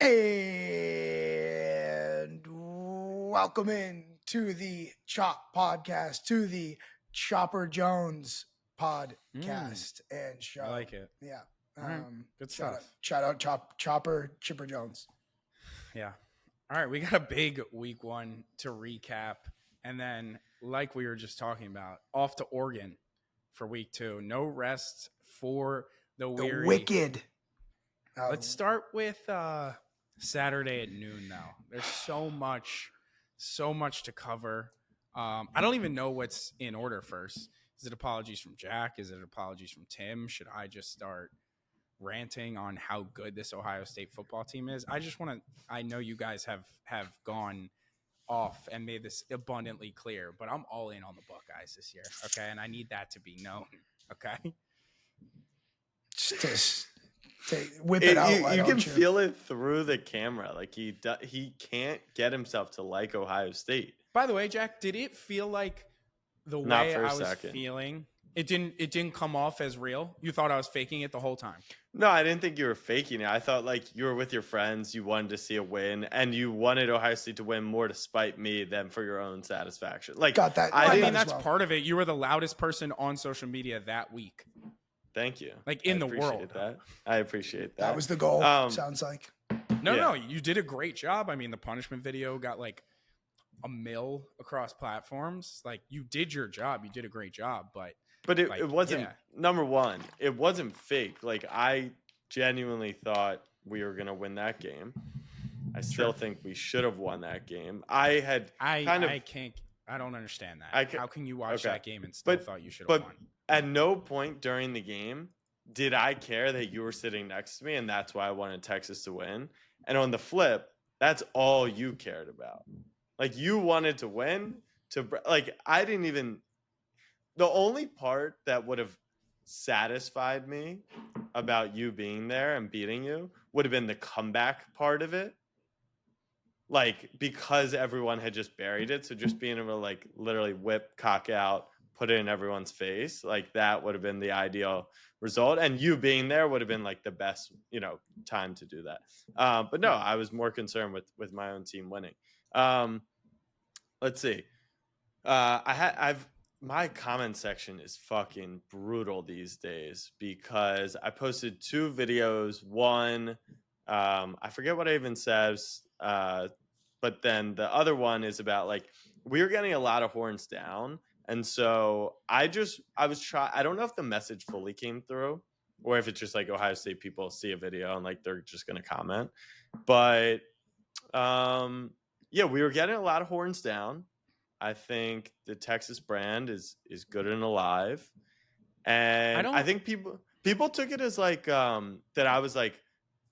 And welcome in to the Chop Podcast, to the Chopper Jones podcast and show. I like it. Yeah. All right. Good stuff. Shout out Chopper Chipper Jones. Yeah. All right. We got a big week one to recap. And then, like we were just talking about, off to Oregon for week two. No rest for the weary. Wicked. Let's start with Saturday at noon, though. There's so much to cover. I don't even know what's in order first. Is it apologies from Jack? Is it apologies from Tim? Should I just start ranting on how good this Ohio State football team is? I know you guys have gone off and made this abundantly clear, but I'm all in on the Buckeyes this year, okay? And I need that to be known, okay? Just whip it out. You can feel it through the camera. Like he can't get himself to like Ohio State. By the way, Jack, did it feel like the way I was feeling? It didn't come off as real. You thought I was faking it the whole time. No, I didn't think you were faking it. I thought like you were with your friends, you wanted to see a win, and you wanted Ohio State to win more to spite me than for your own satisfaction. Like got that. I mean, that's part of it. You were the loudest person on social media that week. Thank you. Like in the world. I appreciate that. That was the goal. Sounds like. No, you did a great job. I mean, the punishment video got like a mill across platforms. Like you did your job. You did a great job, but it wasn't number one. It wasn't fake. Like I genuinely thought we were gonna win that game. I still think we should have won that game. I don't understand that. How can you watch that game and still thought you should have won? At no point during the game did I care that you were sitting next to me, and that's why I wanted Texas to win. And on the flip, that's all you cared about. Like you wanted to win. I didn't even. The only part that would have satisfied me about you being there and beating you would have been the comeback part of it. Like, because everyone had just buried it. So just being able to like literally whip cock out, put it in everyone's face. Like that would have been the ideal result. And you being there would have been like the best, time to do that. But no, I was more concerned with my own team winning. Let's see. My comment section is fucking brutal these days because I posted 2 videos. One, I forget what I even says, but then the other one is about like we were getting a lot of horns down, and so I don't know if the message fully came through or if it's just like Ohio State people see a video and like they're just gonna comment, but we were getting a lot of horns down. I think the Texas brand is good and alive, and I think people took it as like that I was like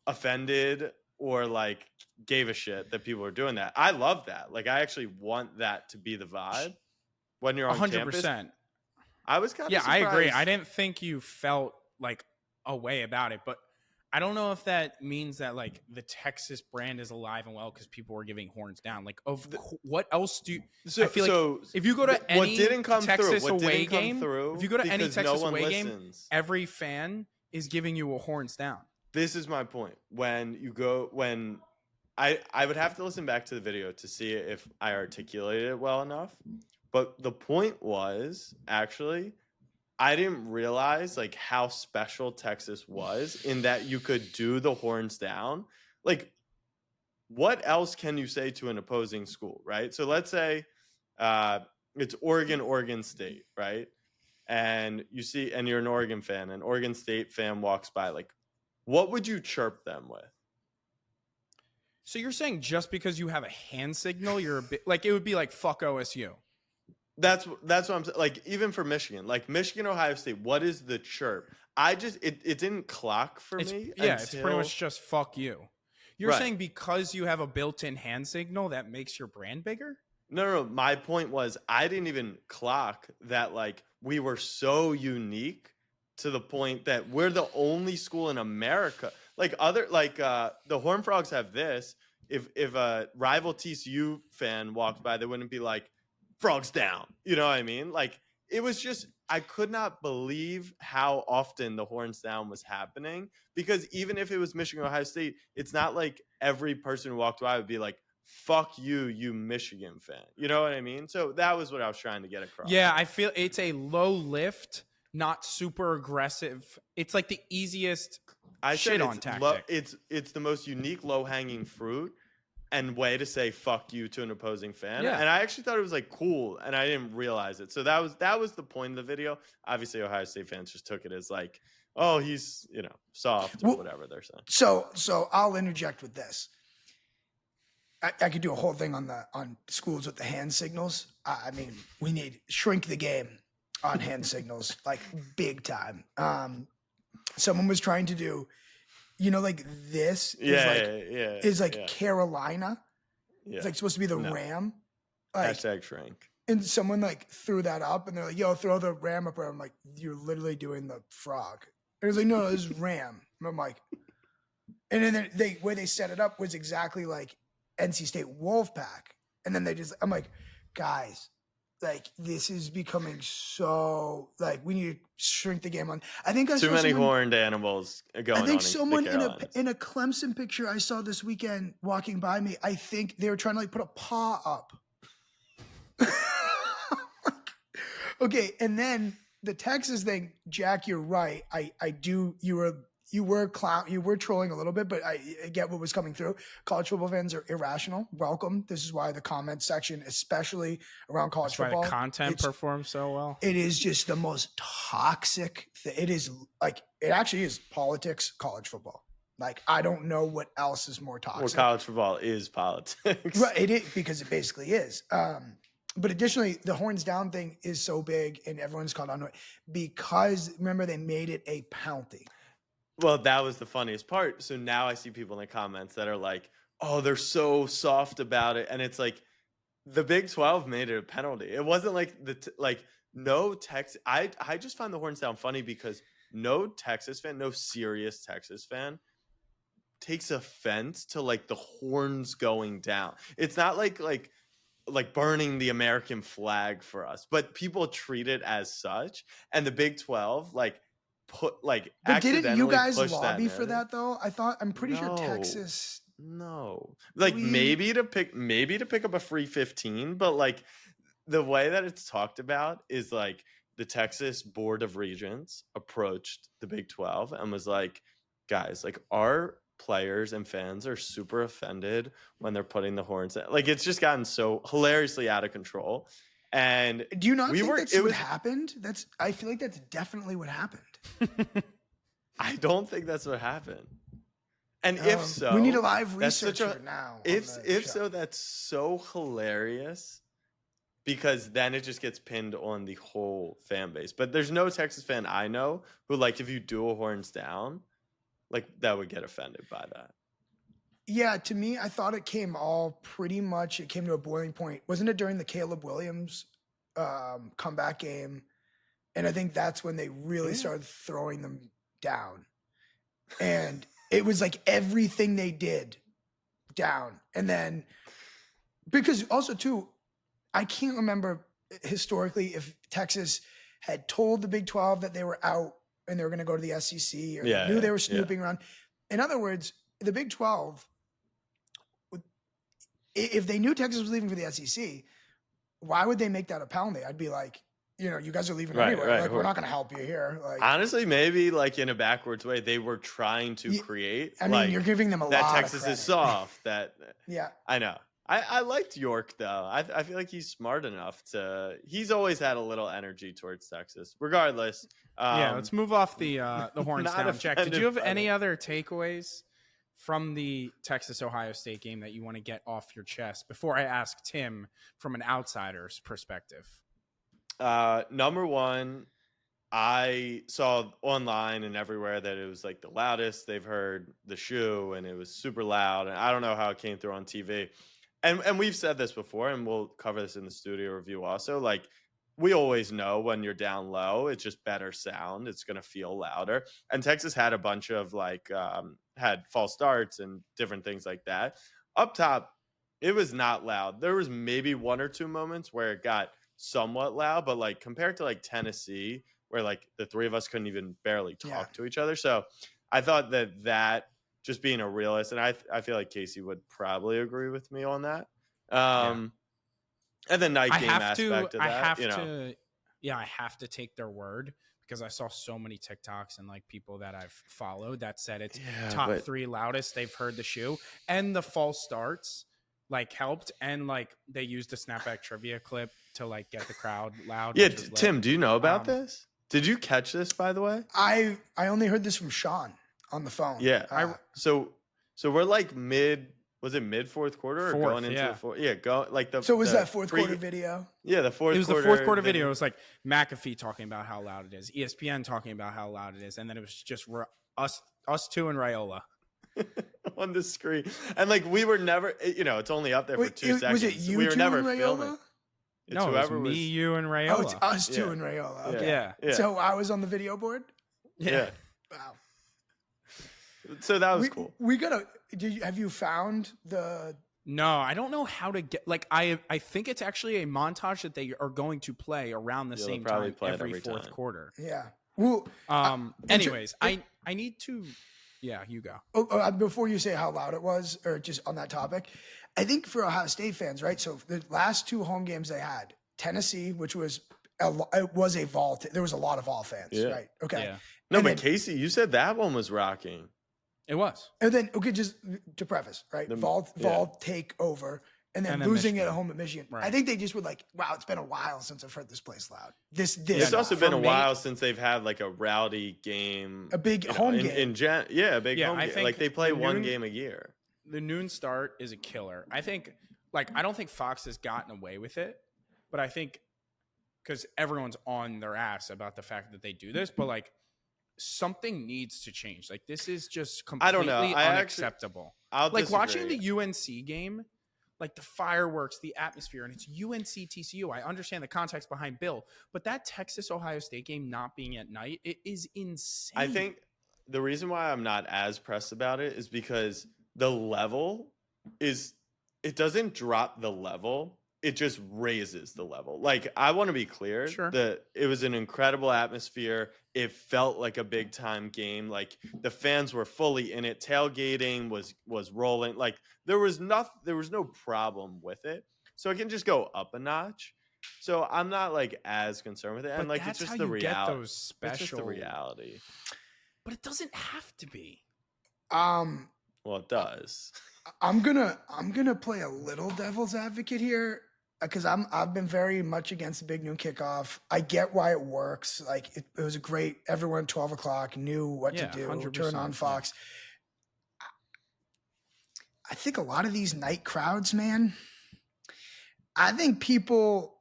offended or like gave a shit that people were doing that. I love that. Like I actually want that to be the vibe when you're on 100%. Campus. I was kind of surprised. I agree. I didn't think you felt like a way about it, but I don't know if that means that like the Texas brand is alive and well because people were giving horns down. Like, what else do you? I feel like if you go to any Texas away game, if you go to any Texas away game, every fan is giving you a horns down. This is my point. When I would have to listen back to the video to see if I articulated it well enough. But the point was actually, I didn't realize like how special Texas was in that you could do the horns down. Like, what else can you say to an opposing school, right? So let's say it's Oregon State, right? And you're an Oregon fan, and Oregon State fan walks by, like, what would you chirp them with? So you're saying just because you have a hand signal, you're a bit like it would be like fuck OSU. That's what I'm saying. Like even for Michigan, like Michigan, Ohio State, what is the chirp? It didn't clock for me. Yeah, it's pretty much just fuck you. You're saying because you have a built-in hand signal that makes your brand bigger? No. My point was I didn't even clock that like we were so unique to the point that we're the only school in America. Like the Horned Frogs have this. If a rival TCU fan walked by, they wouldn't be like, Frogs down. You know what I mean? Like it was just, I could not believe how often the horns down was happening, because even if it was Michigan, Ohio State, it's not like every person who walked by would be like, fuck you, you Michigan fan. You know what I mean? So that was what I was trying to get across. Yeah, I feel it's a low lift, not super aggressive. It's like the easiest shit on tactic. It's the most unique low hanging fruit and way to say fuck you to an opposing fan. Yeah. And I actually thought it was like cool, and I didn't realize it. So that was the point of the video. Obviously Ohio State fans just took it as like, oh, he's, soft or whatever they're saying. So I'll interject with this. I could do a whole thing on schools with the hand signals. I mean, we need shrink the game on hand signals, like big time. Someone was trying to do, like this is like Carolina. Yeah. It's like supposed to be the Ram. Like, # shrink. And someone like threw that up, and they're like, yo, throw the Ram up. I'm like, you're literally doing the frog. And it was like, no, this is Ram. And I'm like, and then where they set it up was exactly like NC State Wolfpack. And then I'm like, guys, like this is becoming so like we need to shrink the game on. I think I too saw many horned animals going on. I think someone in a Clemson picture I saw this weekend walking by me, I think they were trying to like put a paw up. Okay, and then the Texas thing, Jack, you're right. You were trolling a little bit, but I get what was coming through. College football fans are irrational. Welcome. This is why the comment section, especially around college football, why the content performs so well. It is just the most toxic thing. It is like, it actually is politics, college football. Like, I don't know what else is more toxic. Well, college football is politics. Right, it is, because it basically is. But additionally, the horns down thing is so big, and everyone's caught on to it because, remember, they made it a penalty. Well, that was the funniest part. So now I see people in the comments that are like, oh, they're so soft about it. And it's like, the Big 12 made it a penalty. It wasn't like no Texas. I just find the horns down funny because no Texas fan, no serious Texas fan takes offense to like the horns going down. It's not like burning the American flag for us, but people treat it as such. And the Big 12, but didn't you guys lobby for that though? I'm pretty sure Texas. No, maybe to pick up a free 15, but like the way that it's talked about is like the Texas Board of Regents approached the Big 12 and was like, guys, like our players and fans are super offended when they're putting the horns in. Like it's just gotten so hilariously out of control. And do you not think that's what happened? I feel like that's definitely what happened. I don't think that's what happened. And if so, we need a live researcher now. If so, that's so hilarious because then it just gets pinned on the whole fan base. But there's no Texas fan I know who, like, if you do a horns down, like that would get offended by that. Yeah, to me, I thought it came to a boiling point. Wasn't it during the Caleb Williams comeback game? And I think that's when they really started throwing them down. And it was like everything they did down. And then, because also too, I can't remember historically if Texas had told the Big 12 that they were out and they were going to go to the SEC or they knew they were snooping around. In other words, the Big 12, if they knew Texas was leaving for the SEC, why would they make that a penalty? I'd be like, you guys are leaving anyway. Like, we're not going to help you here. Like, honestly, maybe like in a backwards way, they were trying to create. I mean, you're giving them a lot of credit. That Texas is soft. Yeah, I know. I liked York though. I feel like he's smart enough he's always had a little energy towards Texas. Regardless. Let's move off the horns down. Jack, did you have any other takeaways from the Texas-Ohio State game that you want to get off your chest before I ask Tim from an outsider's perspective? Number one, I saw online and everywhere that it was like the loudest they've heard the shoe, and it was super loud. And I don't know how it came through on TV. And we've said this before, and we'll cover this in the studio review also. Like, we always know when you're down low, it's just better sound. It's going to feel louder. And Texas had a bunch of had false starts and different things like that. Up top, it was not loud. There was maybe one or two moments where it got somewhat loud, but like compared to like Tennessee, where like the three of us couldn't even barely talk to each other. So I thought that just being a realist, and I feel like Casey would probably agree with me on that. And the night game aspect of that, I have to take their word because I saw so many TikToks and like people that I've followed that said it's top 3 loudest they've heard the shoe, and the false starts like helped, and like they used a snapback trivia clip to like get the crowd loud. Yeah, Tim, do you know about this? Did you catch this, by the way? I only heard this from Sean on the phone. Yeah. So we're like was it mid fourth quarter or going into the fourth? Yeah, So was that fourth quarter video? Yeah, the fourth. It was the fourth quarter video. It was like McAfee talking about how loud it is, ESPN talking about how loud it is, and then it was just us two and Raiola on the screen. And like we were never, it's only up there for 2 seconds. Was it you we were two never and Raiola? filming. No, it was me, you, and Raiola. Oh, it's us two and Raiola. Okay. Yeah. So I was on the video board? Yeah. Wow. So that was cool. We gotta. Have you found the? No, I don't know how to get. Like, I think it's actually a montage that they are going to play around the same time every fourth quarter. Yeah. Well. Anyways, I need to. Yeah, you go. Before you say how loud it was, or just on that topic, I think for Ohio State fans, right? So the last 2 home games they had, Tennessee, which was it was a Vol. There was a lot of Vol fans, right? Okay. Yeah. No, but Casey, you said that one was rocking. It was. And then, just to preface, right? Vol take over, and then losing it at home at Michigan. Right. I think they just were like, wow, it's been a while since I've heard this place loud. It's also been a while since they've had like a rowdy game. A big home game. A big home game. Like they play one game a year. The noon start is a killer. I think, I don't think Fox has gotten away with it, but I think because everyone's on their ass about the fact that they do this, but something needs to change. Like this is just completely unacceptable. I'll disagree. Watching the UNC game, like the fireworks, the atmosphere, and it's UNC TCU. I understand the context behind Bill, but that Texas Ohio State game not being at night, it is insane. I think the reason why I'm not as pressed about it is because the level it doesn't drop the level. It just raises the level. Like, I want to be clear that it was an incredible atmosphere. It felt like a big time game. Like the fans were fully in it. Tailgating was rolling. Like there was no problem with it. So it can just go up a notch. So I'm not as concerned with it. And it's just how the you reality. Get those special. It's just the reality. But it doesn't have to be. Well, it does. I'm gonna play a little devil's advocate here. Because I've been very much against the big noon kickoff. I get why it works. Like it was a great. Everyone 12 o'clock knew what to do. Turn on Fox. Yeah. I think a lot of these night crowds, man. I think people.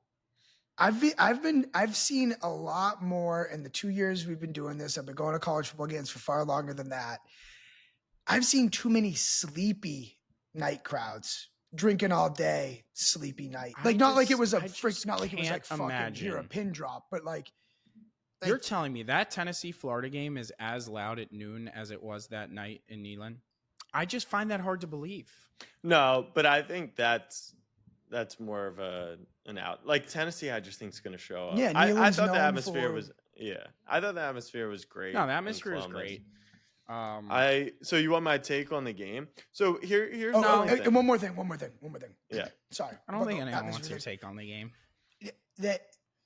I've seen a lot more in the 2 years we've been doing this. I've been going to college football games for far longer than that. I've seen too many sleepy night crowds. Drinking all day, sleepy night. Not like it was fucking hear a pin drop, but you're telling me that Tennessee-Florida game is as loud at noon as it was that night in Neyland? I just find that hard to believe. No, but I think that's more of an out. Like Tennessee, I just think is going to show up. Yeah, I thought the atmosphere was. Yeah, I thought the atmosphere was great. No, the atmosphere is great. So you want my take on the game? So here's one more thing. Yeah. Sorry. I don't think anyone wants your take on the game. That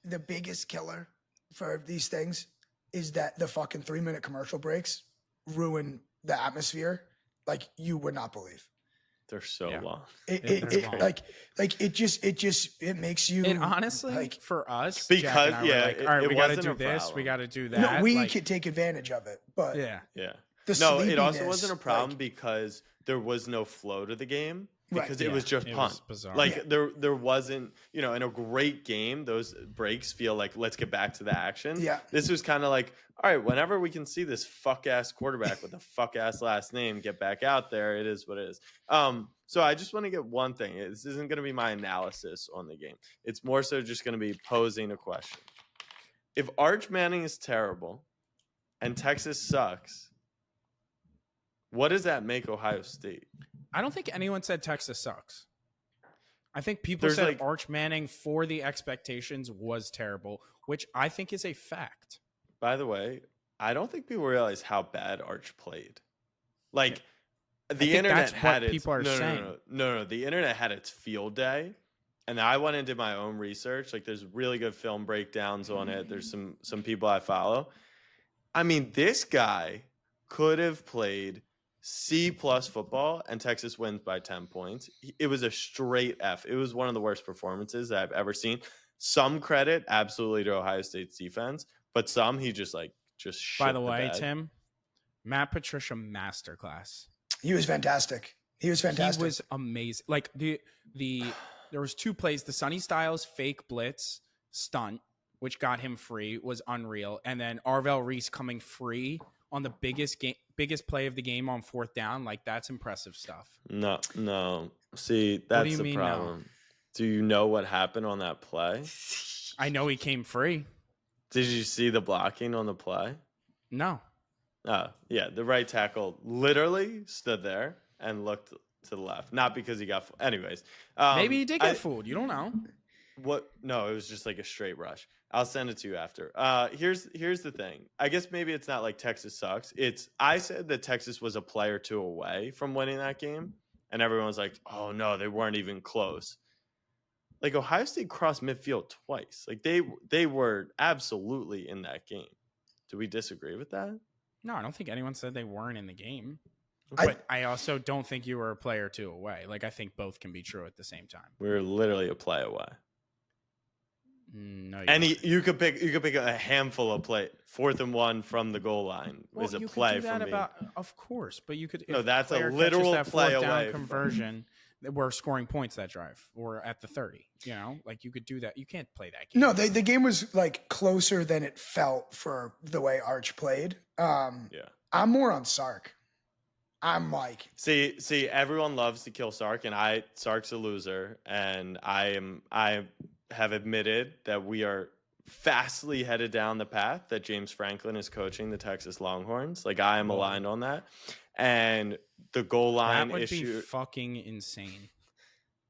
the biggest killer for these things is that the fucking 3-minute commercial breaks ruin the atmosphere like you would not believe. They're so long. It makes you. And honestly, for us, because Jack and I were all right, we got to do this, problem. we got to do that. No, we could take advantage of it, but yeah. No, it also wasn't a problem because there was no flow to the game because it was just punt. There wasn't, in a great game, those breaks feel like let's get back to the action. Yeah. This was kind of like, all right, whenever we can see this fuck ass quarterback with a fuck ass last name get back out there, it is what it is. So I just want to get one thing. This isn't going to be my analysis on the game. It's more so just going to be posing a question. If Arch Manning is terrible and Texas sucks, what does that make Ohio State? I don't think anyone said Texas sucks. I think people There's said like, Arch Manning for the expectations was terrible, which I think is a fact. by the way, I don't think people realize how bad Arch played. Like, the internet had its people are saying. no. The internet had its field day, and I went into my own research. Like, there's really good film breakdowns on it. There's some people I follow. I mean, this guy could have played C+ football, and Texas wins by 10 points. It was a straight F. It was one of the worst performances that I've ever seen. Some credit, absolutely, to Ohio State's defense, but some he just shit By the way, bed. Tim, Matt Patricia masterclass. He was fantastic. He was amazing. Like there was 2 plays. The Sonny Styles fake blitz stunt, which got him free, was unreal. And then Arvell Reese coming free on the biggest play of the game on 4th down. Like, that's impressive stuff. No. See, that's the problem. No? Do you know what happened on that play? I know he came free. Did you see the blocking on the play? No. Oh, yeah. The right tackle literally stood there and looked to the left. Not because he got anyways. Maybe he did get fooled. You don't know. What? No, it was just like a straight rush. I'll send it to you after. Here's the thing. I guess maybe it's not like Texas sucks. I said that Texas was a play or 2 away from winning that game, and everyone's like, "Oh no, they weren't even close." Like, Ohio State crossed midfield twice. Like, they were absolutely in that game. Do we disagree with that? No, I don't think anyone said they weren't in the game. But I also don't think you were a play or 2 away. Like, I think both can be true at the same time. We were literally a play away. No, you could pick a handful of play. 4th and 1 from the goal line is a play for me. Of course, but you could. No, that's a literal play away. Conversion. We're scoring points that drive, or at the 30. You know, like, you could do that. You can't play that game. No, the game was like closer than it felt for the way Arch played. Yeah, I'm more on Sark. I'm like, see, everyone loves to kill Sark, and Sark's a loser, and I have admitted that we are fastly headed down the path that James Franklin is coaching the Texas Longhorns. Like, I am aligned on that. And the goal line that would issue, be fucking insane.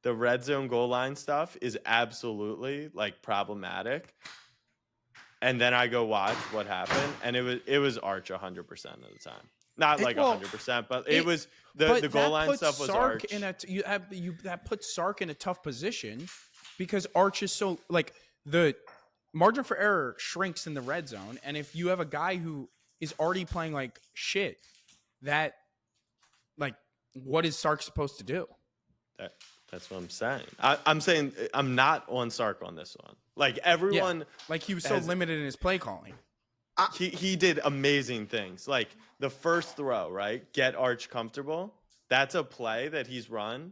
The red zone goal line stuff is absolutely like problematic. And then I go watch what happened, and it was Arch 100% of the time. Not like 100%, but it was the goal line stuff was Sark Arch. That puts Sark in a tough position because Arch is so, like, the margin for error shrinks in the red zone, and if you have a guy who is already playing like shit, that, like, what is Sark supposed to do? That's what I'm saying. I'm saying I'm not on Sark on this one. Like, everyone, like, he was so limited in his play calling. He did amazing things. Like, the first throw, right? Get Arch comfortable. That's a play that he's run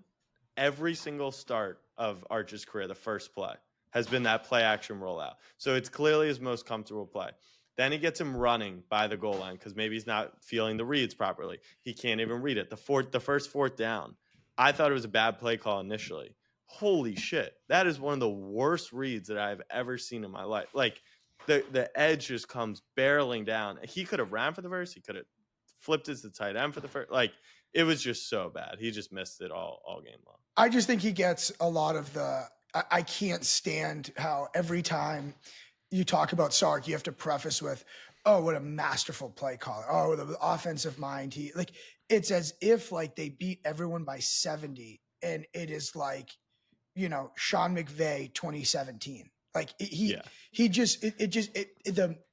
every single start of Arch's career. The first play has been that play action rollout. So it's clearly his most comfortable play. Then he gets him running by the goal line because maybe he's not feeling the reads properly. He can't even read it. The first 4th down, I thought it was a bad play call initially. Holy shit. That is one of the worst reads that I've ever seen in my life. Like, the edge just comes barreling down. He could have ran for the first. He could have flipped it to tight end for the first. Like, it was just so bad. He just missed it all game long. I just think he gets a lot of I can't stand how every time you talk about Sark, you have to preface with, "Oh, what a masterful play caller. Oh, the offensive mind." It's as if like they beat everyone by 70, and it is like, Sean McVay 2017. Like,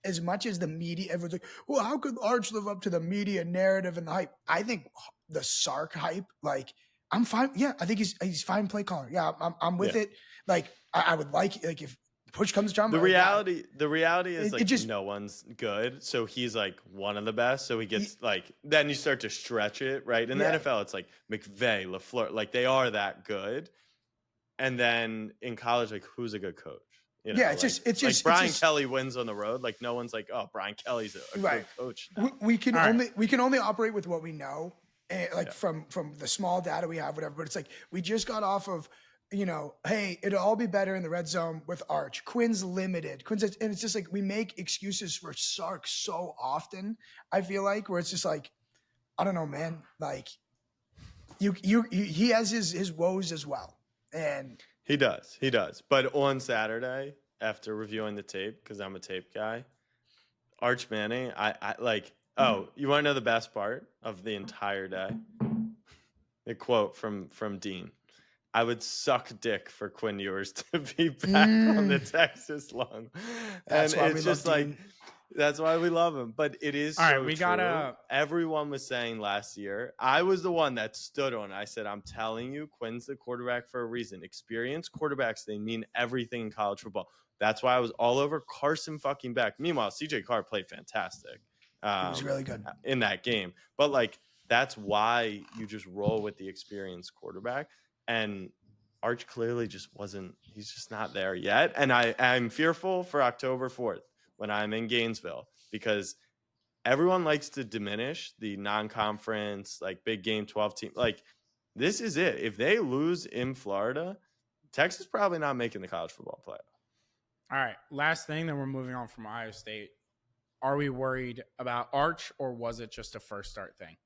as much as the media, everyone's like, "Well, how could Arch live up to the media narrative and the hype?" I think the Sark hype, like, I'm fine. Yeah, I think he's fine play caller. Yeah, I'm with it. Like, I would like if push comes to shove. The reality is no one's good, so he's like one of the best. So he gets then you start to stretch it, right? In the NFL, it's like McVay, LaFleur, like they are that good. And then in college, like, who's a good coach? It's just Brian Kelly wins on the road. Like, no one's like, "Oh, Brian Kelly's a good coach." Now. We can only operate with what we know, from the small data we have, whatever. But it's like we just got off of, hey, it'll all be better in the red zone with Arch. Quinn's limited. And it's just like we make excuses for Sark so often. I feel like where it's just like, I don't know, man. Like, he has his woes as well. And he does. But on Saturday, after reviewing the tape, because I'm a tape guy, Arch Manning, I like. Oh, you want to know the best part of the entire day? The quote from Dean. I would suck dick for Quinn Ewers to be back on the Texas lung. That's And why it's we just love like, Dean. that's why we love him. But it is All right, so we true. gotta- Everyone was saying last year, I was the one that stood on. I said, I'm telling you, Quinn's the quarterback for a reason. Experienced quarterbacks, they mean everything in college football. That's why I was all over Carson fucking Beck. Meanwhile, CJ Carr played fantastic. He was really good in that game. But like, that's why you just roll with the experienced quarterback. And Arch clearly just wasn't, he's just not there yet. And I'm fearful for October 4th when I'm in Gainesville, because everyone likes to diminish the non-conference, like big game 12 team. Like, this is it. If they lose in Florida, Texas probably not making the college football playoff. All right, last thing, then we're moving on from Ohio State. Are we worried about Arch, or was it just a first start thing?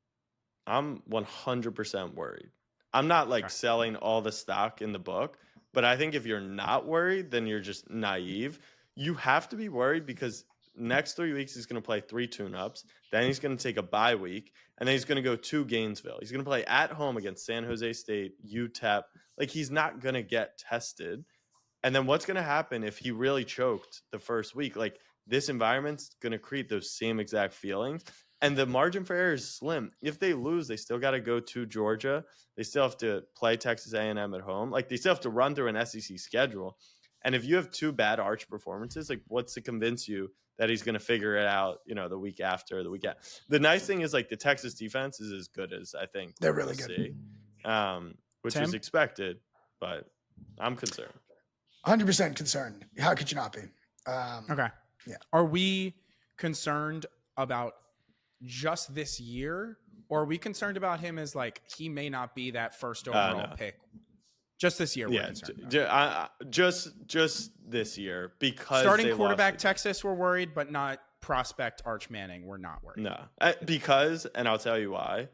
I'm 100% worried. I'm not like selling all the stock in the book, but I think if you're not worried, then you're just naive. You have to be worried because next 3 weeks he's going to play 3 tune-ups. Then he's going to take a bye week, and then he's going to go to Gainesville. He's going to play at home against San Jose State, UTEP. Like, he's not going to get tested. And then what's going to happen if he really choked the first week? Like, this environment's going to create those same exact feelings. And the margin for error is slim. If they lose, they still got to go to Georgia. They still have to play Texas A&M at home. Like, they still have to run through an SEC schedule. And if you have 2 bad Arch performances, like, what's to convince you that he's going to figure it out, you know, the week after or the week after? The nice thing is, like, the Texas defense is as good as I think they're really good, which Tim? is expected, but I'm concerned. 100% concerned. How could you not be? Okay. Yeah. Are we concerned about just this year, or are we concerned about him as like he may not be that first overall pick? Just this year, we're concerned. Just this year, because starting quarterback Texas, we're worried, but not prospect Arch Manning. We're not worried. No, because, and I'll tell you why.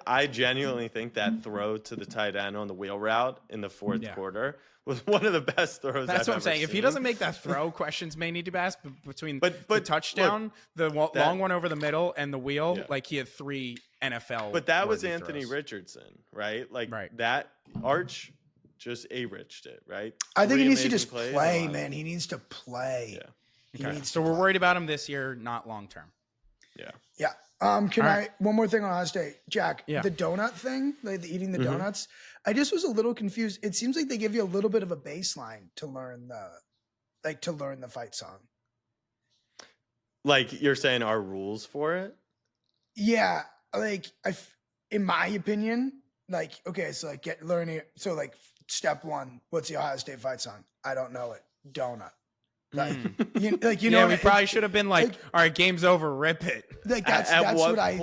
I genuinely think that throw to the tight end on the wheel route in the fourth quarter was one of the best throws. That's what I'm ever saying. seen. If he doesn't make that throw, questions may need to be asked between but the touchdown, look, the long one over the middle, and the wheel. Like, he had 3 NFL. But that was Anthony Richardson, right? Like, that Arch just A-riched it, right? I think he needs to just play, man. He needs to play. Yeah. Okay. So we're worried about him this year, not long term. Yeah. Yeah. One more thing on Ohio State, Jack, the donut thing, like the eating the donuts. I just was a little confused. It seems like they give you a little bit of a baseline to learn the fight song. Like, you're saying our rules for it? Yeah. Like, in my opinion, like, okay, so like like step 1, what's the Ohio State fight song? I don't know it. Donut. Like, you know, we probably should have been like, all right, game's over, rip it. Like, that's what I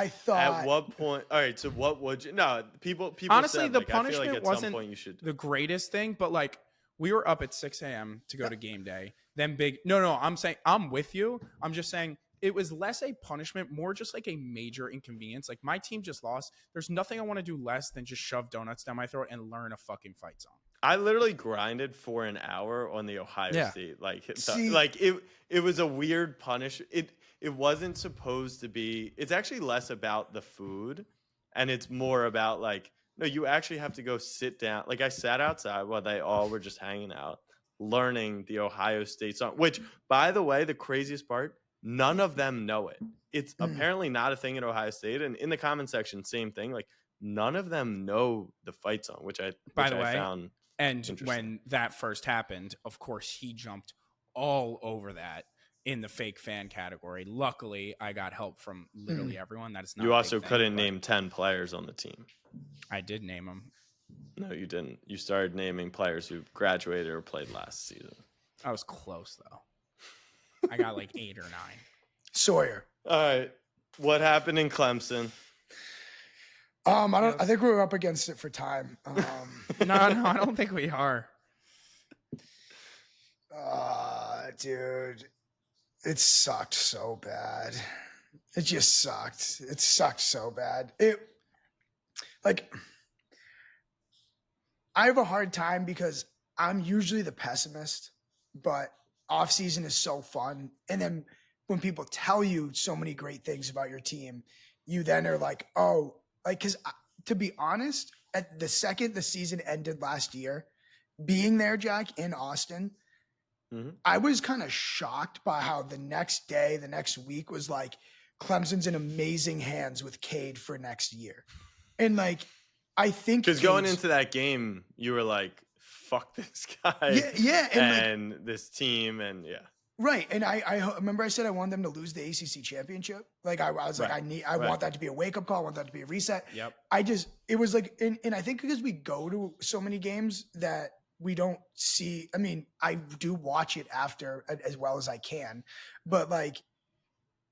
thought. At what point? All right, so what would you? No, people. Honestly, said, the like, punishment I feel like at wasn't some point you should. the greatest thing, but like, we were up at 6 a.m. to go to game day. Then no, I'm saying I'm with you. I'm just saying it was less a punishment, more just like a major inconvenience. Like, my team just lost. There's nothing I want to do less than just shove donuts down my throat and learn a fucking fight song. I literally grinded for an hour on the Ohio State. It was a weird punishment. It wasn't supposed to be. It's actually less about the food, and it's more about like, no, you actually have to go sit down. Like, I sat outside while they all were just hanging out, learning the Ohio State song. Which, by the way, the craziest part, none of them know it. It's apparently not a thing at Ohio State, and in the comment section, same thing. Like, none of them know the fight song, which I found. And when that first happened, of course, he jumped all over that in the fake fan category. Luckily, I got help from literally everyone. That is not. You also couldn't name 10 players on the team. I did name them. No, you didn't. You started naming players who graduated or played last season. I was close, though. I got like 8 or 9. Sawyer. All right. What happened in Clemson? I think we're up against it for time. No, I don't think we are. Dude, it sucked so bad. It just sucked. It sucked so bad. I have a hard time because I'm usually the pessimist, but off season is so fun. And then when people tell you so many great things about your team, you then are like, oh, like, because to be honest, at the second the season ended last year, being there, Jack, in Austin, I was kind of shocked by how the next day, the next week was like, Clemson's in amazing hands with Cade for next year. And like, I think because going into that game, you were like, "Fuck this guy, yeah, and this team, and yeah." Right, and I remember I said I wanted them to lose the ACC championship. Like I was like, I want that to be a wake up call. I want that to be a reset. Yep. It was like, and I think because we go to so many games that we don't see. I mean, I do watch it after as well as I can, but like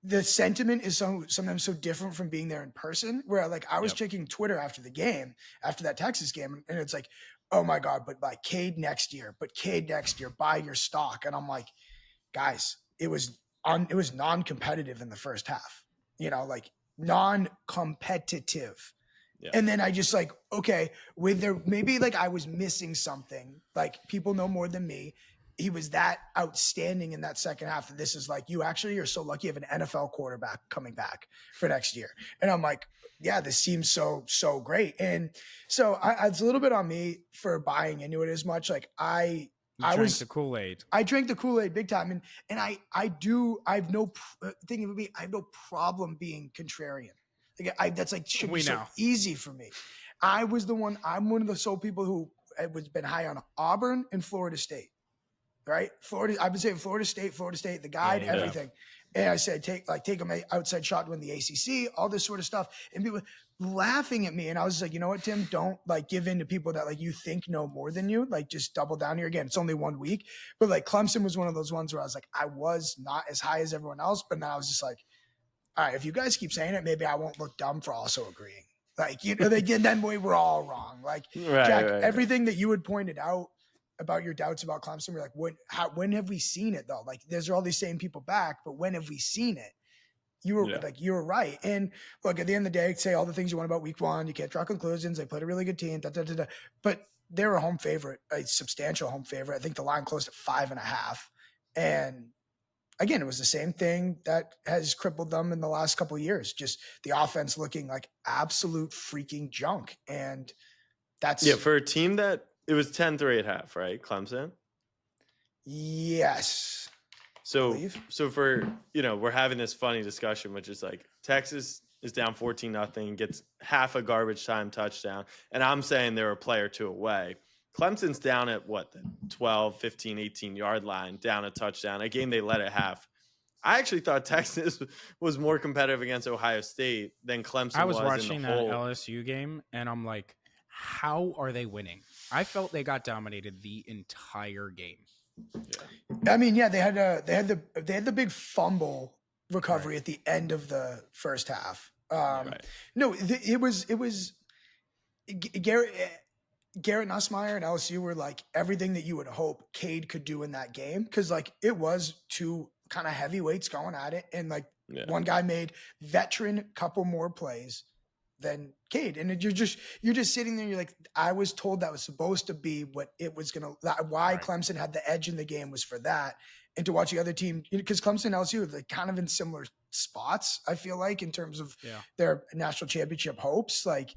the sentiment is sometimes so different from being there in person. Where like I was checking Twitter after the game, after that Texas game, and it's like, oh my god, but like Cade next year, buy your stock, and I'm like, guys, it was non-competitive in the first half, like non-competitive. Yeah. And then I just like, okay, maybe like I was missing something. Like people know more than me. He was that outstanding in that second half. And this is like, you actually are so lucky you have an NFL quarterback coming back for next year. And I'm like, yeah, this seems so great. And so it's a little bit on me for buying into it as much. Like I drank the Kool-Aid. I drank the Kool-Aid big time. And I have no problem being contrarian. Like that's like, should be so easy for me. I'm one of the sole people who has been high on Auburn and Florida State. Right, I've been saying Florida State, the guide, everything, and I said take them outside shot to win the ACC, all this sort of stuff, and people laughing at me, and I was like, you know what, Tim, don't like give in to people that like you think know more than you, like just double down here. Again, it's only 1 week, but like Clemson was one of those ones where I was like, I was not as high as everyone else, but now I was just like, all right, if you guys keep saying it, maybe I won't look dumb for also agreeing. Like then we were all wrong. Like Jack, everything that you had pointed out about your doubts about Clemson, we're like, when have we seen it though? Like there's all these same people back, but when have we seen it? You were right. And look, at the end of the day, say all the things you want about week one, you can't draw conclusions. They played a really good team, but they're a home favorite, a substantial home favorite. I think the line closed at 5.5. And again, it was the same thing that has crippled them in the last couple of years. Just the offense looking like absolute freaking junk. And that's for a team that it was 10-3 at half, right? Clemson. Yes. So for we're having this funny discussion, which is like Texas is down 14-0, gets half a garbage time touchdown, and I'm saying they're a play or two away. Clemson's down at the 12, 15, 18 yard line, down a touchdown, a game they led at half. I actually thought Texas was more competitive against Ohio State than Clemson. I was watching that LSU game, and I'm like, how are they winning? I felt they got dominated the entire game. Yeah. I mean, yeah, they had the big fumble recovery at the end of the first half. No, it was Garrett Nussmeier and LSU were like everything that you would hope Cade could do in that game, because like it was two kind of heavyweights going at it, and like one guy made veteran couple more plays than Cade, and you're just sitting there. You're like, I was told that was supposed to be what it was gonna. Why Clemson had the edge in the game was for that, and to watch the other team, because Clemson and LSU are like kind of in similar spots. I feel like in terms of their national championship hopes. Like,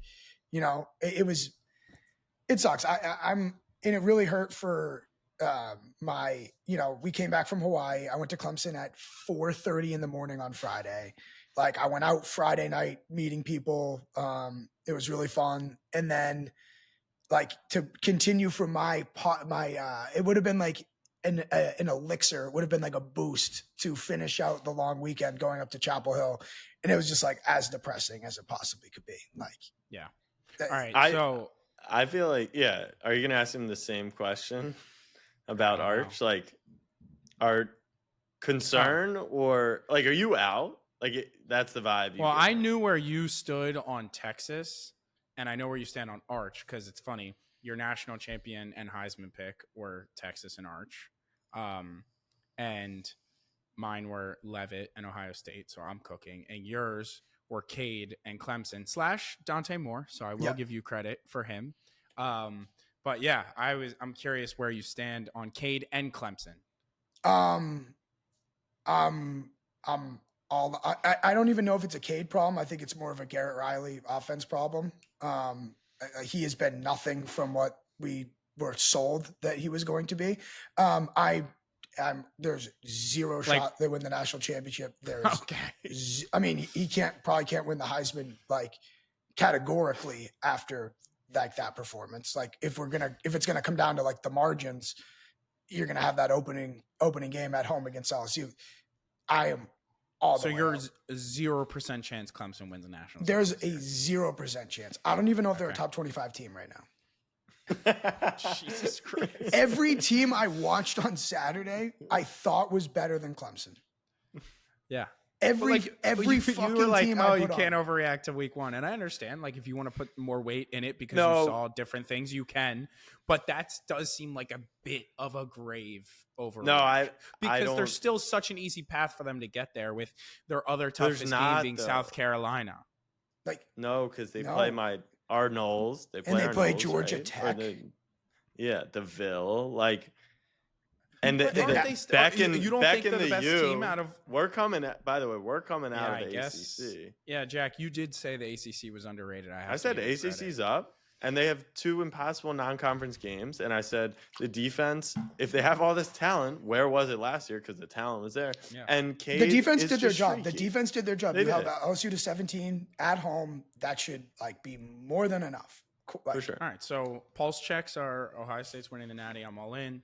it sucks. I'm and it really hurt for we came back from Hawaii. I went to Clemson at 4:30 in the morning on Friday. Like I went out Friday night meeting people. It was really fun. And then like to continue from it would have been like an elixir. It would have been like a boost to finish out the long weekend going up to Chapel Hill. And it was just like as depressing as it possibly could be. Like, yeah. All right. I feel like, are you going to ask him the same question about Arch? Like, are concern or like, are you out? Like that's the vibe. Well, I knew where you stood on Texas, and I know where you stand on Arch, because it's funny. Your national champion and Heisman pick were Texas and Arch, and mine were Leavitt and Ohio State. So I'm cooking, and yours were Cade and Clemson / Dante Moore. So I will give you credit for him. But yeah, I'm curious where you stand on Cade and Clemson. Um, I'm all. I don't even know if it's a Cade problem. I think it's more of a Garrett Riley offense problem. He has been nothing from what we were sold that he was going to be. There's zero shot they win the national championship. There's, okay. I mean, he probably can't win the Heisman like categorically after like that performance. Like if it's gonna come down to like the margins, you're gonna have that opening game at home against LSU. I am all the way. So you're 0% chance Clemson wins the national. There's a 0% chance. I don't even know if they're a top 25 team right now. Jesus Christ. Every team I watched on Saturday, I thought was better than Clemson. Yeah. Every fucking you were like, team you can't overreact to week one. And I understand, like, if you want to put more weight in it because you saw different things, you can. But that does seem like a bit of a grave overreaction. Because there's still such an easy path for them to get there with their other toughest game being South Carolina. Like because they play our Knowles. They play Georgia Tech. DeVille. Like, and you don't think they're the best team out of? We're coming. By the way, we're coming out of the guess, ACC. Yeah, Jack, you did say the ACC was underrated. I said ACC's up, and they have 2 impossible non-conference games. And I said the defense, if they have all this talent, where was it last year? Because the talent was there. Yeah. And the defense did their job. The defense did their job. You held LSU to 17 at home. That should be more than enough. For sure. All right. So pulse checks are Ohio State's winning the Natty. I'm all in.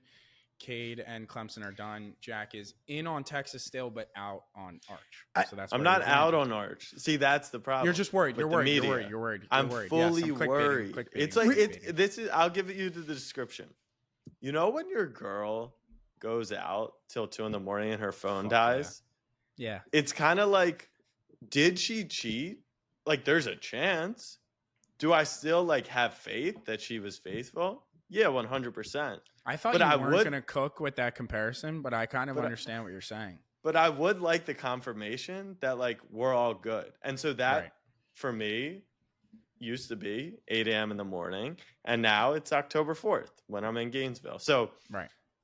Cade and Clemson are done. Jack is in on Texas still, but out on Arch. So that's. I'm not out on Arch. See, that's the problem. You're just worried. You're worried. I'm fully worried. It's like this is. I'll give you the description. You know when your girl goes out till 2 a.m. and her phone dies? Yeah. It's kind of like, did she cheat? Like, there's a chance. Do I still have faith that she was faithful? Yeah, 100%. I thought you weren't going to cook with that comparison, but I kind of understand what you're saying. But I would like the confirmation that we're all good. And so that for me used to be 8 a.m. in the morning, and now it's October 4th when I'm in Gainesville. So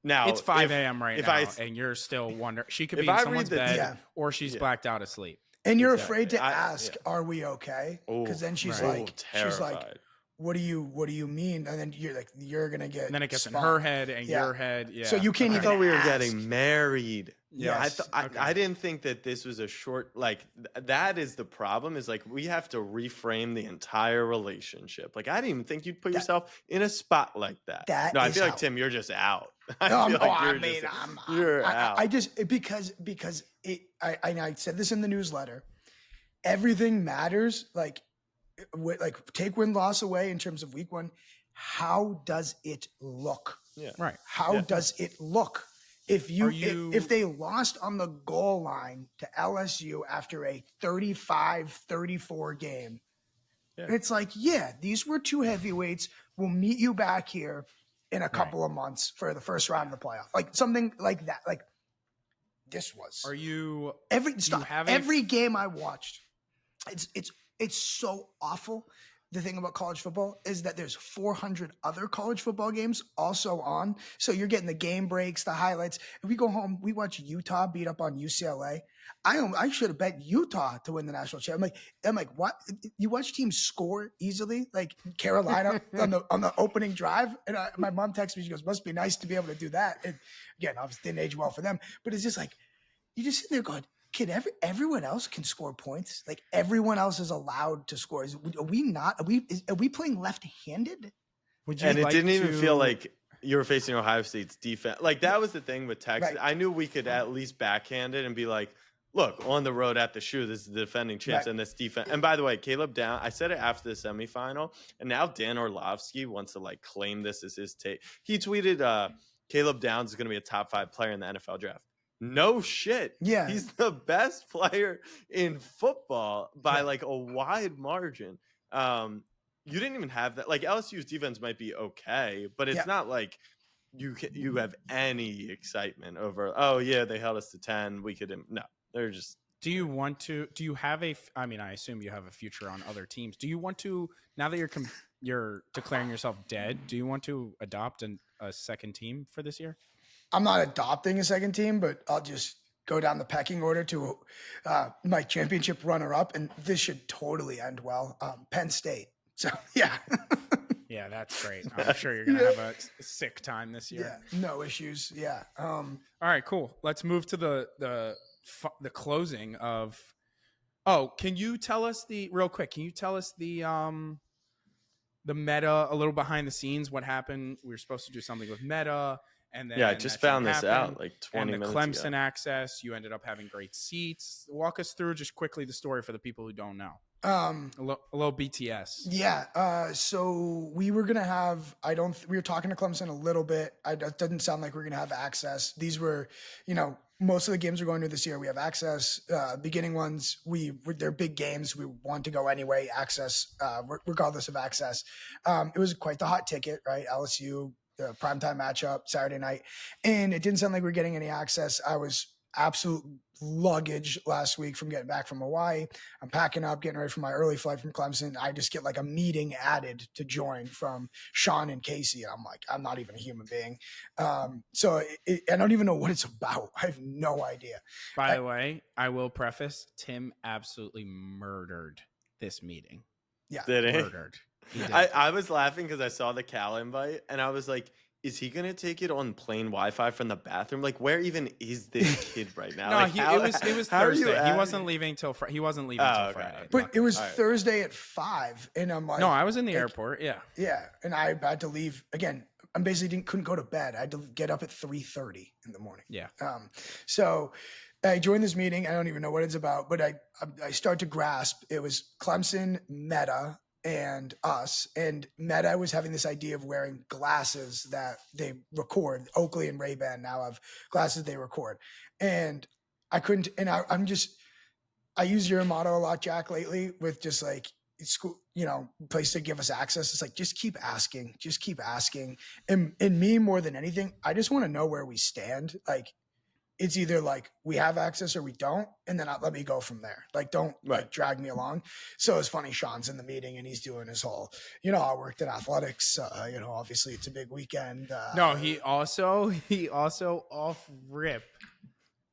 now it's 5 a.m. and you're still wondering. She could be in someone's bed or she's blacked out asleep. And you're afraid to ask, "Are we okay?" Because then she's terrified. What do you mean? And then you're gonna get. And then it gets in her head and your head. Yeah. So you can't even. I thought we were getting married. Yeah. I didn't think that this was a short. That is the problem. Is we have to reframe the entire relationship. I didn't even think you'd put yourself in a spot like that. I feel like Tim, you're just out. You're out. I just because I said this in the newsletter. Everything matters. Take win-loss away in terms of week one. How does it look? Yeah. Right. How does it look? If if they lost on the goal line to LSU after a 35-34 game, it's these were 2 heavyweights. We'll meet you back here in a couple of months for the first round of the playoff. Something like that. This was. Are you every game I watched? It's so awful. The thing about college football is that there's 400 other college football games also on. So you're getting the game breaks, the highlights. If we go home, we watch Utah beat up on UCLA. I should have bet Utah to win the national championship. I'm like, what? You watch teams score easily, like Carolina on the opening drive. And my mom texted me. She goes, "Must be nice to be able to do that." And again, obviously didn't age well for them, but it's just you just sit there going, "Kid, everyone else can score points. Everyone else is allowed to score. Are we not? Are we playing left-handed?" And it didn't even feel like you were facing Ohio State's defense. That was the thing with Texas. I knew we could at least backhand it and be like, "Look, on the road at the shoe, this is the defending champs and this defense." And by the way, Caleb Down, I said it after the semifinal, and now Dan Orlovsky wants to claim this as his take. He tweeted, "Caleb Downs is going to be a top 5 player in the NFL draft." No shit. Yeah. He's the best player in football by a wide margin. You didn't even have that. LSU's defense might be okay, but it's not you have any excitement over, "Oh yeah, they held us to 10. We could." No, they're just. Do you have I assume you have a future on other teams. Do you want to, now that you're you're declaring yourself dead, do you want to adopt a second team for this year? I'm not adopting a second team, but I'll just go down the pecking order to my championship runner-up, and this should totally end well. Penn State. So, yeah. Yeah, that's great. I'm sure you're going to have a sick time this year. Yeah, no issues. Yeah. All right, cool. Let's move to the closing of. Oh, can you tell us real quick? Can you tell us the meta, a little behind the scenes? What happened? We were supposed to do something with meta, and then I just found this out like 20 minutes ago. And the Clemson access, you ended up having great seats. Walk us through just quickly the story for the people who don't know. A little BTS. Yeah. So we were gonna have. We were talking to Clemson a little bit. It doesn't sound like we're gonna have access. These were, most of the games we're going to this year. We have access. Beginning ones, they're big games. We want to go anyway. Access, regardless of access. It was quite the hot ticket, right? LSU, the primetime matchup Saturday night, and it didn't sound like we were getting any access. I was absolute luggage last week from getting back from Hawaii. I'm packing up, getting ready for my early flight from Clemson. I just get like a meeting added to join from Sean and Casey. And I'm like, I'm not even a human being. So I don't even know what it's about. I have no idea. By the way, I will preface, Tim absolutely murdered this meeting. Yeah. Did he? Murdered. He did. I was laughing because I saw the Cal invite and I was like, is he going to take it on plain Wi-Fi from the bathroom? Like, where even is this kid right now? No, like, it was Thursday. He wasn't leaving till Friday. But it was Thursday at 5, and I'm like, no, I was in the airport. Yeah, yeah, and I had to leave again. I basically couldn't go to bed. I had to get up at 3:30 in the morning. Yeah. So I joined this meeting. I don't even know what it's about, but I start to grasp. It was Clemson, Meta, and us. And Meta was having this idea of wearing glasses that they record. Oakley and Ray-Ban now have glasses they record. And I couldn't, and I use your motto a lot, Jack, lately with just like school, place to give us access. It's like, just keep asking. And me more than anything, I just want to know where we stand. Like, it's either like we have access or we don't, and then let me go from there. Like, don't like drag me along. So it's funny, Sean's in the meeting and he's doing his whole, I worked in athletics. Obviously it's a big weekend. No, he also off rip,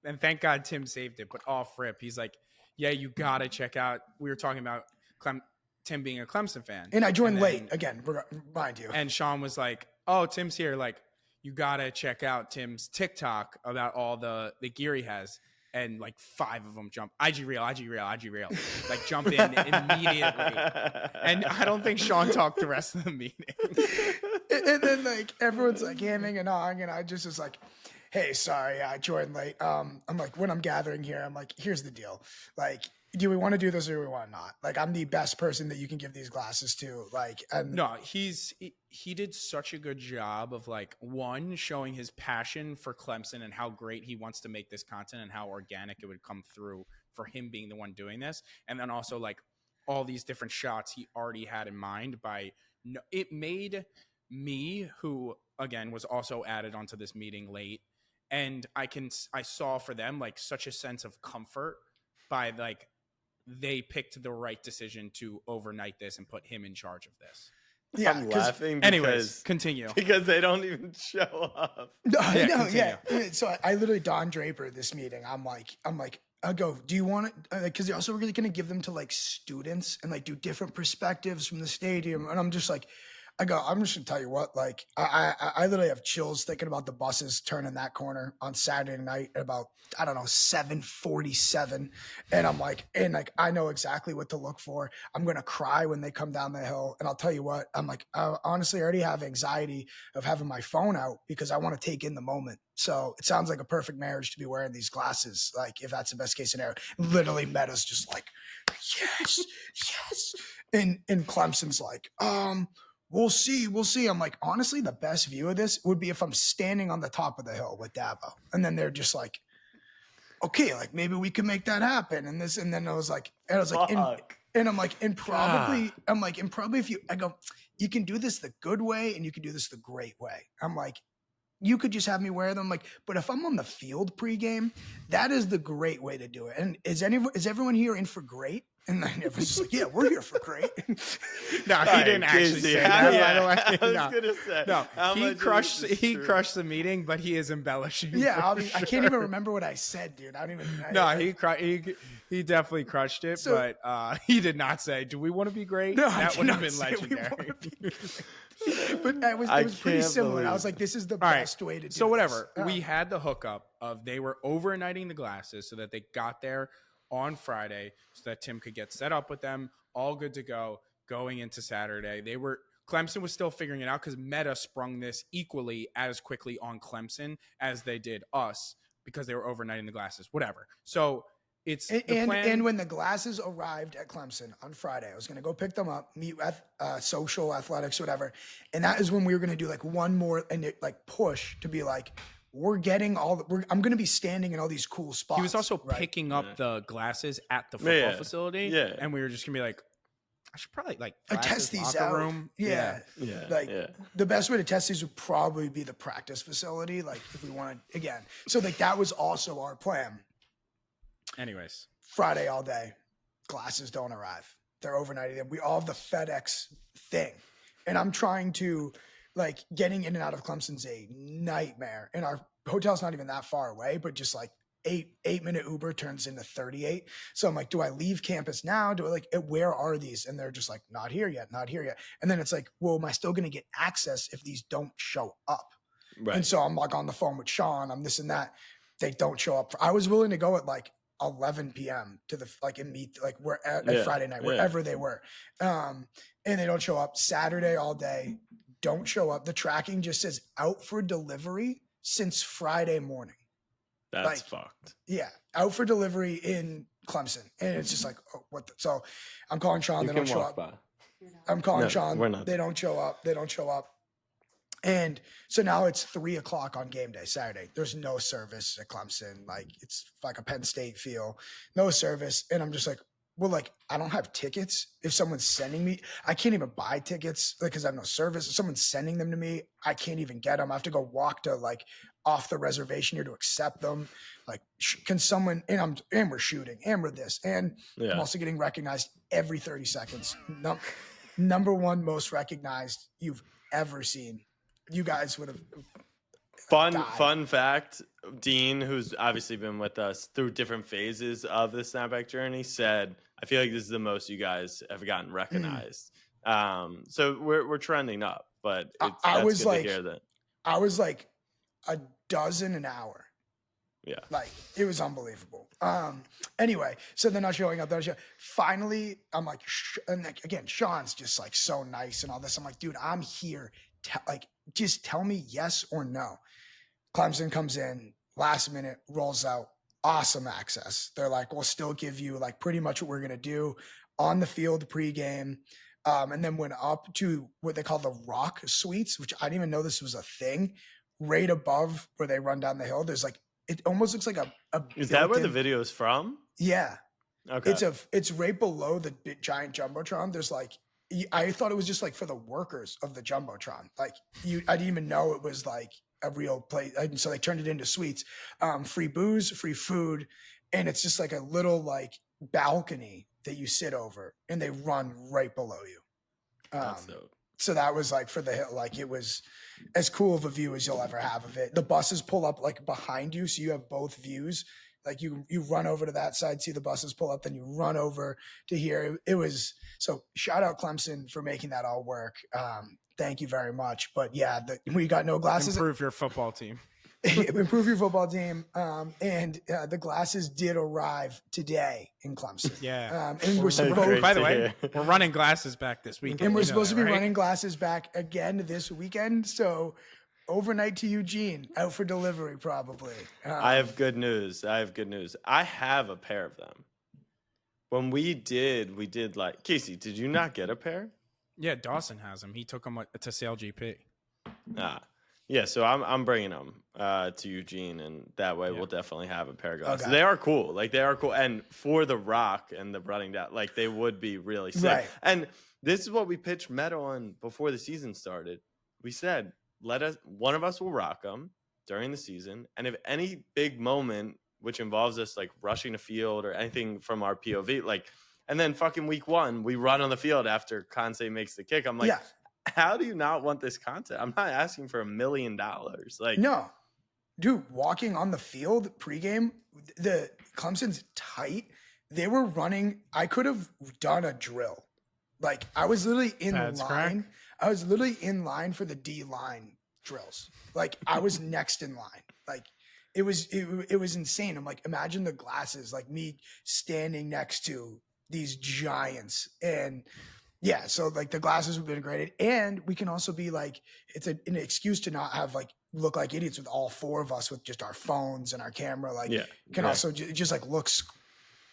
and thank God Tim saved it. But off rip, he's like, yeah, you gotta check out. We were talking about Tim being a Clemson fan, and I joined late again. Remind you. And Sean was like, oh, Tim's here. Like, you gotta check out Tim's TikTok about all the gear he has, and like 5 of them jump IG reel, like jump in immediately. And I don't think Sean talked the rest of the meeting. And then like everyone's like hamming and hawing, and I just was like, hey, sorry, I joined late. I'm like, when I'm gathering here, I'm like, here's the deal, like, do we want to do this or do we want to not? Like, I'm the best person that you can give these glasses to. Like, no, he did such a good job of like, one, showing his passion for Clemson and how great he wants to make this content and how organic it would come through for him being the one doing this. And then also like all these different shots he already had in mind it made me, who again was also added onto this meeting late. And I saw for them like such a sense of comfort by like, they picked the right decision to overnight this and put him in charge of this. Yeah, I'm laughing. Anyways, continue. Because they don't even show up. No, yeah. So I literally Don Draper this meeting. I'm like, I go, do you want it? Because they're also really going to give them to like students and like do different perspectives from the stadium. And I'm just like, I'm just gonna tell you what, like I literally have chills thinking about the buses turning that corner on Saturday night at about, I don't know, 7:47. And I'm like, I know exactly what to look for. I'm gonna cry when they come down the hill. And I'll tell you what, I'm like, I honestly already have anxiety of having my phone out because I want to take in the moment. So it sounds like a perfect marriage to be wearing these glasses. Like, if that's the best case scenario. Literally Meta's just like, yes. And Clemson's like, We'll see. I'm like, honestly, the best view of this would be if I'm standing on the top of the hill with Dabo. And then they're just like, okay, like maybe we can make that happen. And then I was like, and probably if you can do this the good way and you can do this the great way. I'm like, you could just have me wear them. Like, but if I'm on the field pregame, that is the great way to do it. And is everyone here in for great? And then it was just like, yeah, we're here for great. No, he didn't actually say that, by the way. I was going to say. No, he crushed the meeting, but he is embellishing. Yeah, I can't even remember what I said, dude. He definitely crushed it, but he did not say, do we want to be great? No, that would have been legendary. But it was pretty similar. I was like, this is the best way to do it. So whatever. We had the hookup of they were overnighting the glasses so that they got there on Friday so that Tim could get set up with them, all good to go, going into Saturday. Clemson was still figuring it out because Meta sprung this equally as quickly on Clemson as they did us because they were overnighting the glasses, whatever. So it's and when the glasses arrived at Clemson on Friday, I was going to go pick them up, meet at social athletics, whatever. And that is when we were going to do like one more and like push to be like, I'm going to be standing in all these cool spots. He was also picking up the glasses at the football facility. Yeah. And we were just going to be like, I should probably test these out. Room. Yeah. The best way to test these would probably be the practice facility. Like if we wanted, again. So like that was also our plan. Anyways. Friday all day. Glasses don't arrive. They're overnighting. We all have the FedEx thing. And I'm trying to, like, getting in and out of Clemson's a nightmare. And our hotel's not even that far away, but just like 8-minute Uber turns into 38. So I'm like, do I leave campus now? Do I where are these? And they're just like, not here yet. And then it's like, well, am I still going to get access if these don't show up? Right. And so I'm like on the phone with Sean. I'm this and that. They don't show up. I was willing to go at like 11 p.m. to the and meet Friday night, wherever they were. And they don't show up. Saturday all day, don't show up. The tracking just says out for delivery since Friday morning. That's fucked. Yeah, out for delivery in Clemson. And it's just like, oh, what the? So I'm calling Sean, they don't show up. I'm calling Sean, they don't show up. And so now it's 3:00 on game day, Saturday. There's no service at Clemson. Like it's like a Penn State feel, no service. And I'm just like, well, like I don't have tickets. If someone's sending me, I can't even buy tickets because I have no service. If someone's sending them to me, I can't even get them. I have to go walk to like off the reservation here to accept them. Like, can someone? And we're shooting, and we're this, and I'm also getting recognized every 30 seconds. Number one most recognized you've ever seen. You guys would have. Fun fact, Dean, who's obviously been with us through different phases of the snapback journey, said, I feel like this is the most you guys have gotten recognized. So we're trending up, but I was good like, to hear that. I was like a dozen an hour. Yeah. Like it was unbelievable. Anyway, so they're not showing up. Finally, I'm like, and like, again, Sean's just like so nice and all this. I'm like, dude, I'm here. Just tell me yes or no. Clemson comes in last minute, rolls out, awesome access. They're like, we'll still give you like pretty much what we're going to do on the field pregame. And then went up to what they call the Rock Suites, which I didn't even know this was a thing. Right above where they run down the hill, there's like, it almost looks like a Is that where the video is from? Yeah. Okay. It's right below the big, giant Jumbotron. There's like, I thought it was just like for the workers of the Jumbotron. Like I didn't even know it was like a real place. And so they turned it into suites, free booze, free food. And it's just like a little like balcony that you sit over and they run right below you. That's dope. So that was like for the hill, like it was as cool of a view as you'll ever have of it. The buses pull up like behind you. So you have both views. Like you run over to that side, see the buses pull up, then you run over to here. It was, so shout out Clemson for making that all work. Thank you very much. But yeah, we got no glasses. Improve your football team. Improve your football team. And the glasses did arrive today in Clemson. Yeah. And we're supposed, by the way, we're running glasses back this weekend. And we're supposed to be running glasses back again this weekend. So overnight to Eugene, out for delivery probably. I have good news. I have a pair of them. When we did like, Casey, did you not get a pair? Yeah, Dawson has them. He took them to Sale GP. Yeah, so I'm bringing them to Eugene, and that way we'll definitely have a pair of glasses. Okay. They are cool. Like, they are cool. And for the rock and the running down, like, they would be really sick. Right. And this is what we pitched Meta on before the season started. We said, one of us will rock them during the season. And if any big moment, which involves us, like, rushing a field or anything from our POV, like, And then fucking week 1, we run on the field after Kansei makes the kick. I'm like, how do you not want this content? I'm not asking for $1 million. Like, no, dude, walking on the field pregame, the Clemson's tight. They were running. I could have done a drill. Like I was literally in line. I was literally in line for the D line drills. Like I was next in line. Like it was insane. I'm like, imagine the glasses, like me standing next to these giants. And yeah, so like the glasses would be integrated. And we can also be like, it's an excuse to not have like look like idiots with all 4 of us with just our phones and our camera. Like can also just like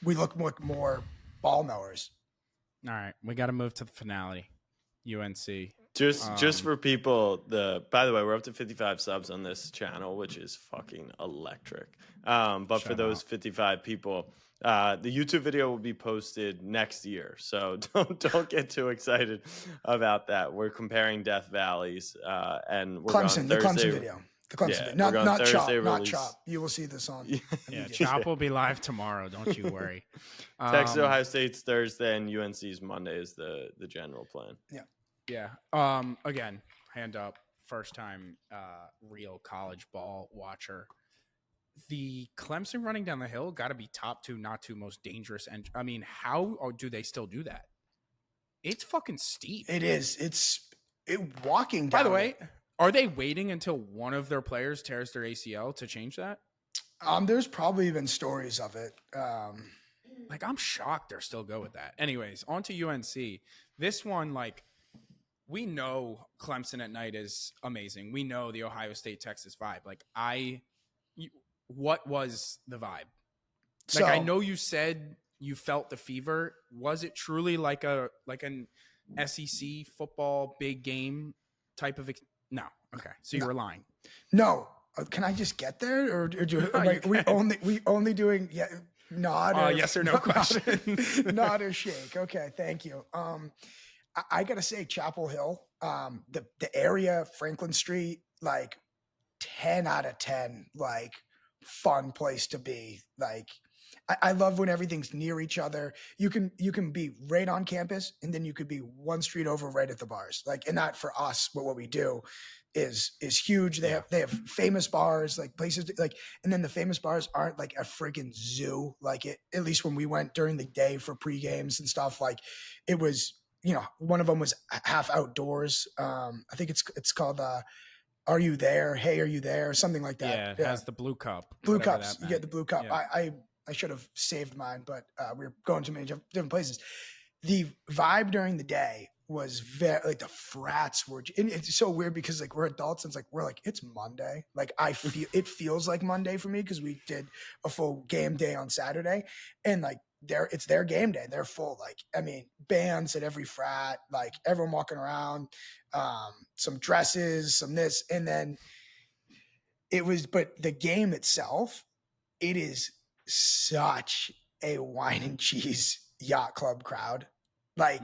we look more ball knowers. All right, we got to move to the finale. UNC. Just for people, by the way, we're up to 55 subs on this channel, which is fucking electric. But for those 55 people, the YouTube video will be posted next year, so don't get too excited about that. We're comparing Death Valleys, and we're Clemson, the Clemson video. The Clemson video. Not Chop, not Chop. You will see this on. Chop will be live tomorrow. Don't you worry. Texas Ohio State's Thursday and UNC's Monday is the general plan. Yeah. Again, hand up. First time real college ball watcher. The Clemson running down the hill got to be top 2, not 2 most dangerous. And I mean, how do they still do that? It's fucking steep. It is. It's walking down. By the way, are they waiting until one of their players tears their ACL to change that? There's probably been stories of it. Like, I'm shocked they're still go with that. Anyways, on to UNC. This one, like, we know Clemson at night is amazing. We know the Ohio State Texas vibe. Like, what was the vibe? Like, I know you said you felt the fever. Was it truly like an SEC football big game type of? No. Okay. So you were lying. No. Can I just get there, or do like, we only doing nod? Or, yes or no question. Nod or shake. Okay. Thank you. I gotta say, Chapel Hill, the area, Franklin Street, like 10 out of 10, like fun place to be. Like I love when everything's near each other. You can be right on campus, and then you could be one street over right at the bars. Like, and that for us, what we do is huge. They have famous bars, like places like, and then the famous bars aren't like a friggin' zoo. Like at least when we went during the day for pre-games and stuff, like it was, one of them was half outdoors. I think it's called, Are You There? Hey, Are You There? Something like that. Yeah, it has the blue cup. Blue cups. You get the blue cup. Yeah. I should have saved mine, but we were going to many different places. The vibe during the day was very, like, the frats were, and it's so weird because like we're adults and it's Monday. Like it feels like Monday for me because we did a full game day on Saturday, and like it's their game day. They're full. Like, I mean, bands at every frat, like everyone walking around, some dresses, some this, and then but the game itself, it is such a wine and cheese yacht club crowd. Like,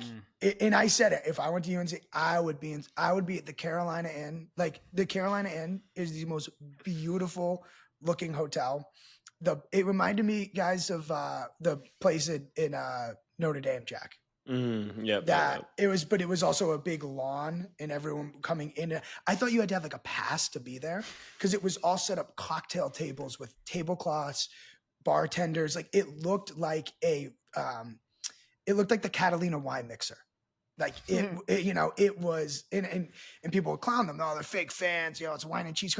and I said it, if I went to UNC, I would be at the Carolina Inn. Like, the Carolina Inn is the most beautiful looking hotel. It reminded me, guys, of the place in Notre Dame, Jack. It was also a big lawn and everyone coming in. I thought you had to have like a pass to be there because it was all set up cocktail tables with tablecloths, bartenders. Like, it looked like the Catalina wine mixer. Like it was, and people would clown them. Oh, they're fake fans. It's wine and cheese.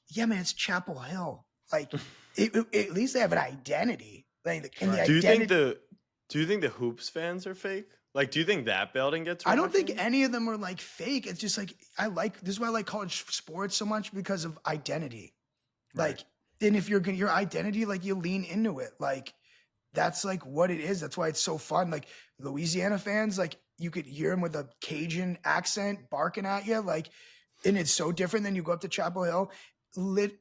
Yeah, man, it's Chapel Hill. Like, at least they have an identity. Like, do you think the Hoops fans are fake? Like, do you think that building gets? I don't think any of them are like fake. It's just like this is why I like college sports so much, because of identity. Right. Like, and if your identity, like, you lean into it. Like, that's like what it is. That's why it's so fun. Like, Louisiana fans, like, you could hear them with a Cajun accent barking at you. Like, and it's so different. Than you go up to Chapel Hill. It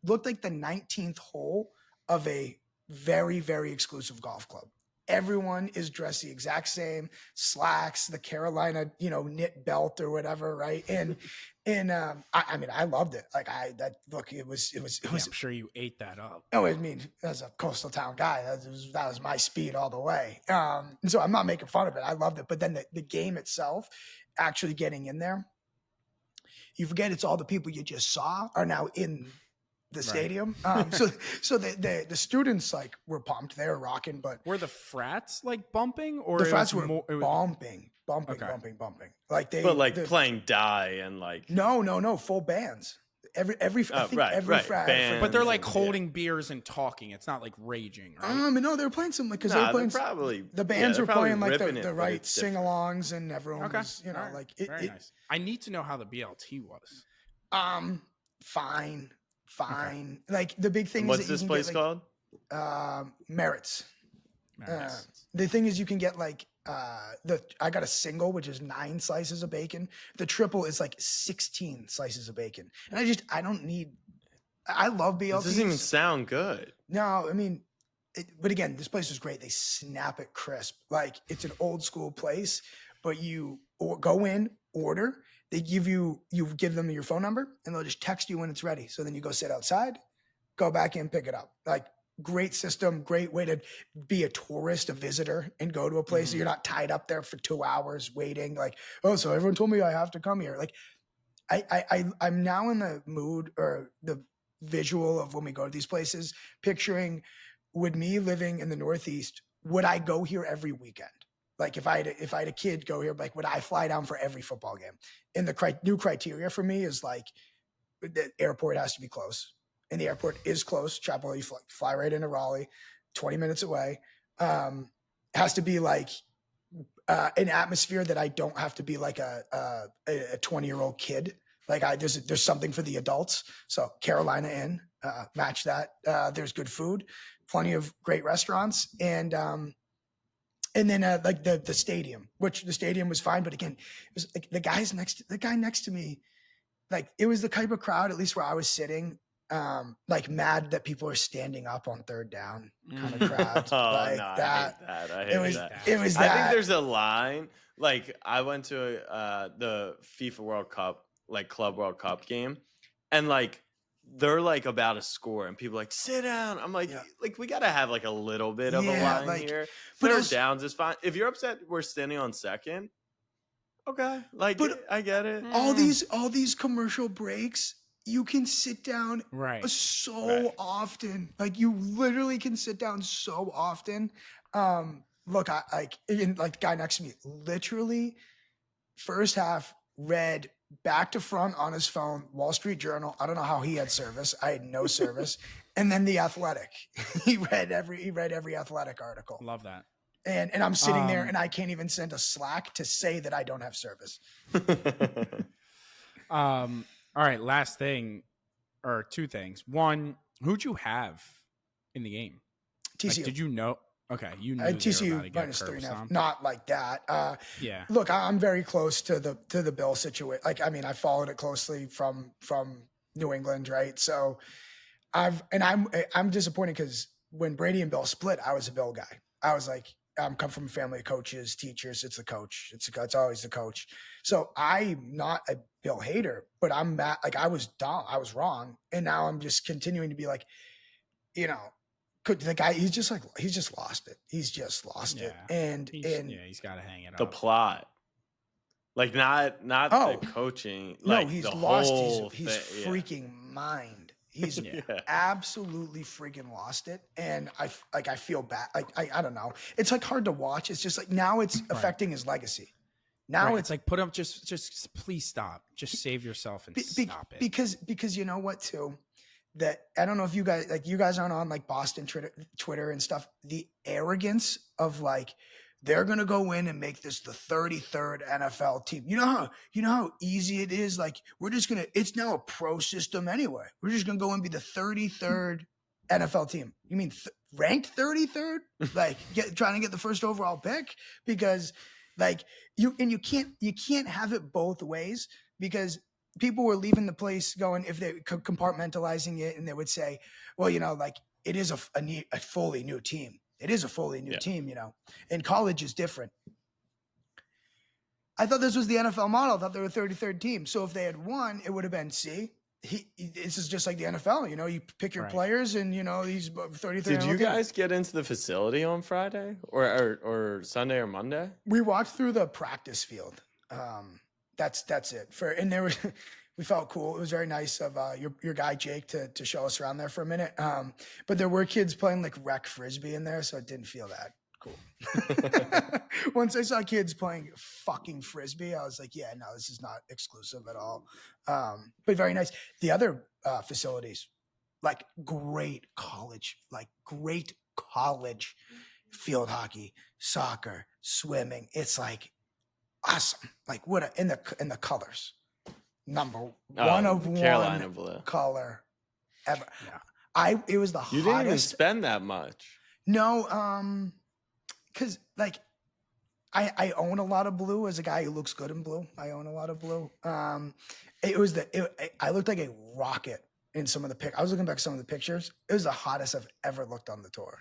looked like the 19th hole of a very, very exclusive golf club. everyone is dressed the exact same, slacks, the Carolina, knit belt or whatever, right? And I mean, I loved it. Like it was. I'm sure you ate that up. Oh, I mean, as a coastal town guy, that was my speed all the way. And so I'm not making fun of it. I loved it. But then the game itself, actually getting in there, you forget it's all the people you just saw are now in the stadium. So the students like were pumped. They were rocking. But were the frats like bumping, or the frats were bumping, like playing die and like no full bands. Every frat, but they're like holding beers and talking. It's not like raging, right? No, they were playing some because they were playing probably the bands were playing like the right sing-alongs, and everyone was like it. Nice. I need to know how the BLT was. Fine. Like the big thing what's is that this you can place get, like, called? Merritt's. The thing is you can get like I got a single, which is 9 slices of bacon. The triple is like 16 slices of bacon. And I love BLTs. It doesn't even sound good. No, I mean, but again, this place was great. They snap it crisp. Like it's an old school place, but you go in, order. They give them your phone number, and they'll just text you when it's ready. So then you go sit outside, go back in, pick it up. Like great system, great way to be a tourist, a visitor, and go to a place so you're not tied up there for 2 hours waiting. Like, oh, so everyone told me I have to come here. Like, I'm now in the mood or the visual of when we go to these places, picturing with me living in the Northeast, would I go here every weekend? Like if I had a kid go here, like would I fly down for every football game? And the new criteria for me is like the airport has to be close. And the airport is close. Chapel, you fly right into Raleigh, 20 minutes away. Has to be like an atmosphere that I don't have to be like a 20-year-old kid. Like there's something for the adults. So Carolina Inn, match that. There's good food, plenty of great restaurants, and then like the stadium, which the stadium was fine, but again, it was like the guy next to me, like it was the type of crowd, at least where I was sitting, like mad that people are standing up on third down kind of crowd. Like that. I hate that. It was that. I think there's a line. Like I went to the FIFA World Cup, like Club World Cup game, and like they're like about to score, and people are like sit down. I'm like, like we gotta have like a little bit of a line like, here. Third downs is fine. If you're upset, we're standing on second. Okay, like I get it. All these commercial breaks, you can sit down often. Like you literally can sit down so often. Look, the guy next to me, literally first half read back to front on his phone, Wall Street Journal. I don't know how he had service. I had no service. And then The Athletic. He read every Athletic article. Love that. And I'm sitting there and I can't even send a Slack to say that I don't have service. All right, last thing, or 2 things. One, who'd you have in the game? TCU. Like, did you know? Okay, you knew TCU minus 3.5. Not like that. Yeah. Look, I'm very close to the Bill situation. Like, I mean, I followed it closely from New England, right? So I'm disappointed because when Brady and Bill split, I was a Bill guy. I was like, I'm come from a family of coaches, teachers. It's the coach. It's always the coach. So I'm not a Bill hater, but I'm mad. Like I was dumb. I was wrong. And now I'm just continuing to be like, the guy, he's just lost it. He's just lost it. And he's got to hang it up. The plot. Like not the coaching. Like he's the lost whole his freaking mind. He's absolutely freaking lost it. And I feel bad. Like, I don't know. It's like hard to watch. It's just like now it's affecting his legacy. Now it's like put up, just please stop. Just save yourself and stop it. Because you know what too? That I don't know if you guys aren't on like Boston Twitter and stuff. The arrogance of like, they're going to go in and make this the 33rd NFL team. You know how easy it is? Like, it's now a pro system anyway. We're just going to go and be the 33rd NFL team. You mean ranked 33rd? Like trying to get the first overall pick? Because like you can't have it both ways, because people were leaving the place going, if they compartmentalizing it, and they would say, well, like it is a fully new team. It is a fully new team, and college is different. I thought this was the NFL model. I thought they were a 33rd team. So if they had won, it would have been, this is just like the NFL. You pick your players, and these 33. Did you guys get into the facility on Friday or Sunday or Monday? We walked through the practice field. That's it. And there was, we felt cool. It was very nice of your guy Jake to show us around there for a minute. But there were kids playing like rec frisbee in there, so it didn't feel that cool. Once I saw kids playing fucking frisbee, I was like, yeah, no, this is not exclusive at all. But very nice. The other facilities, like great college field hockey, soccer, swimming. It's like awesome. Like in the colors. Number one of Carolina one blue color ever. Yeah. It was the hottest. You didn't even spend that much. No, because like I own a lot of blue as a guy who looks good in blue. I own a lot of blue. I looked like a rocket in some of the I was looking back at some of the pictures. It was the hottest I've ever looked on the tour.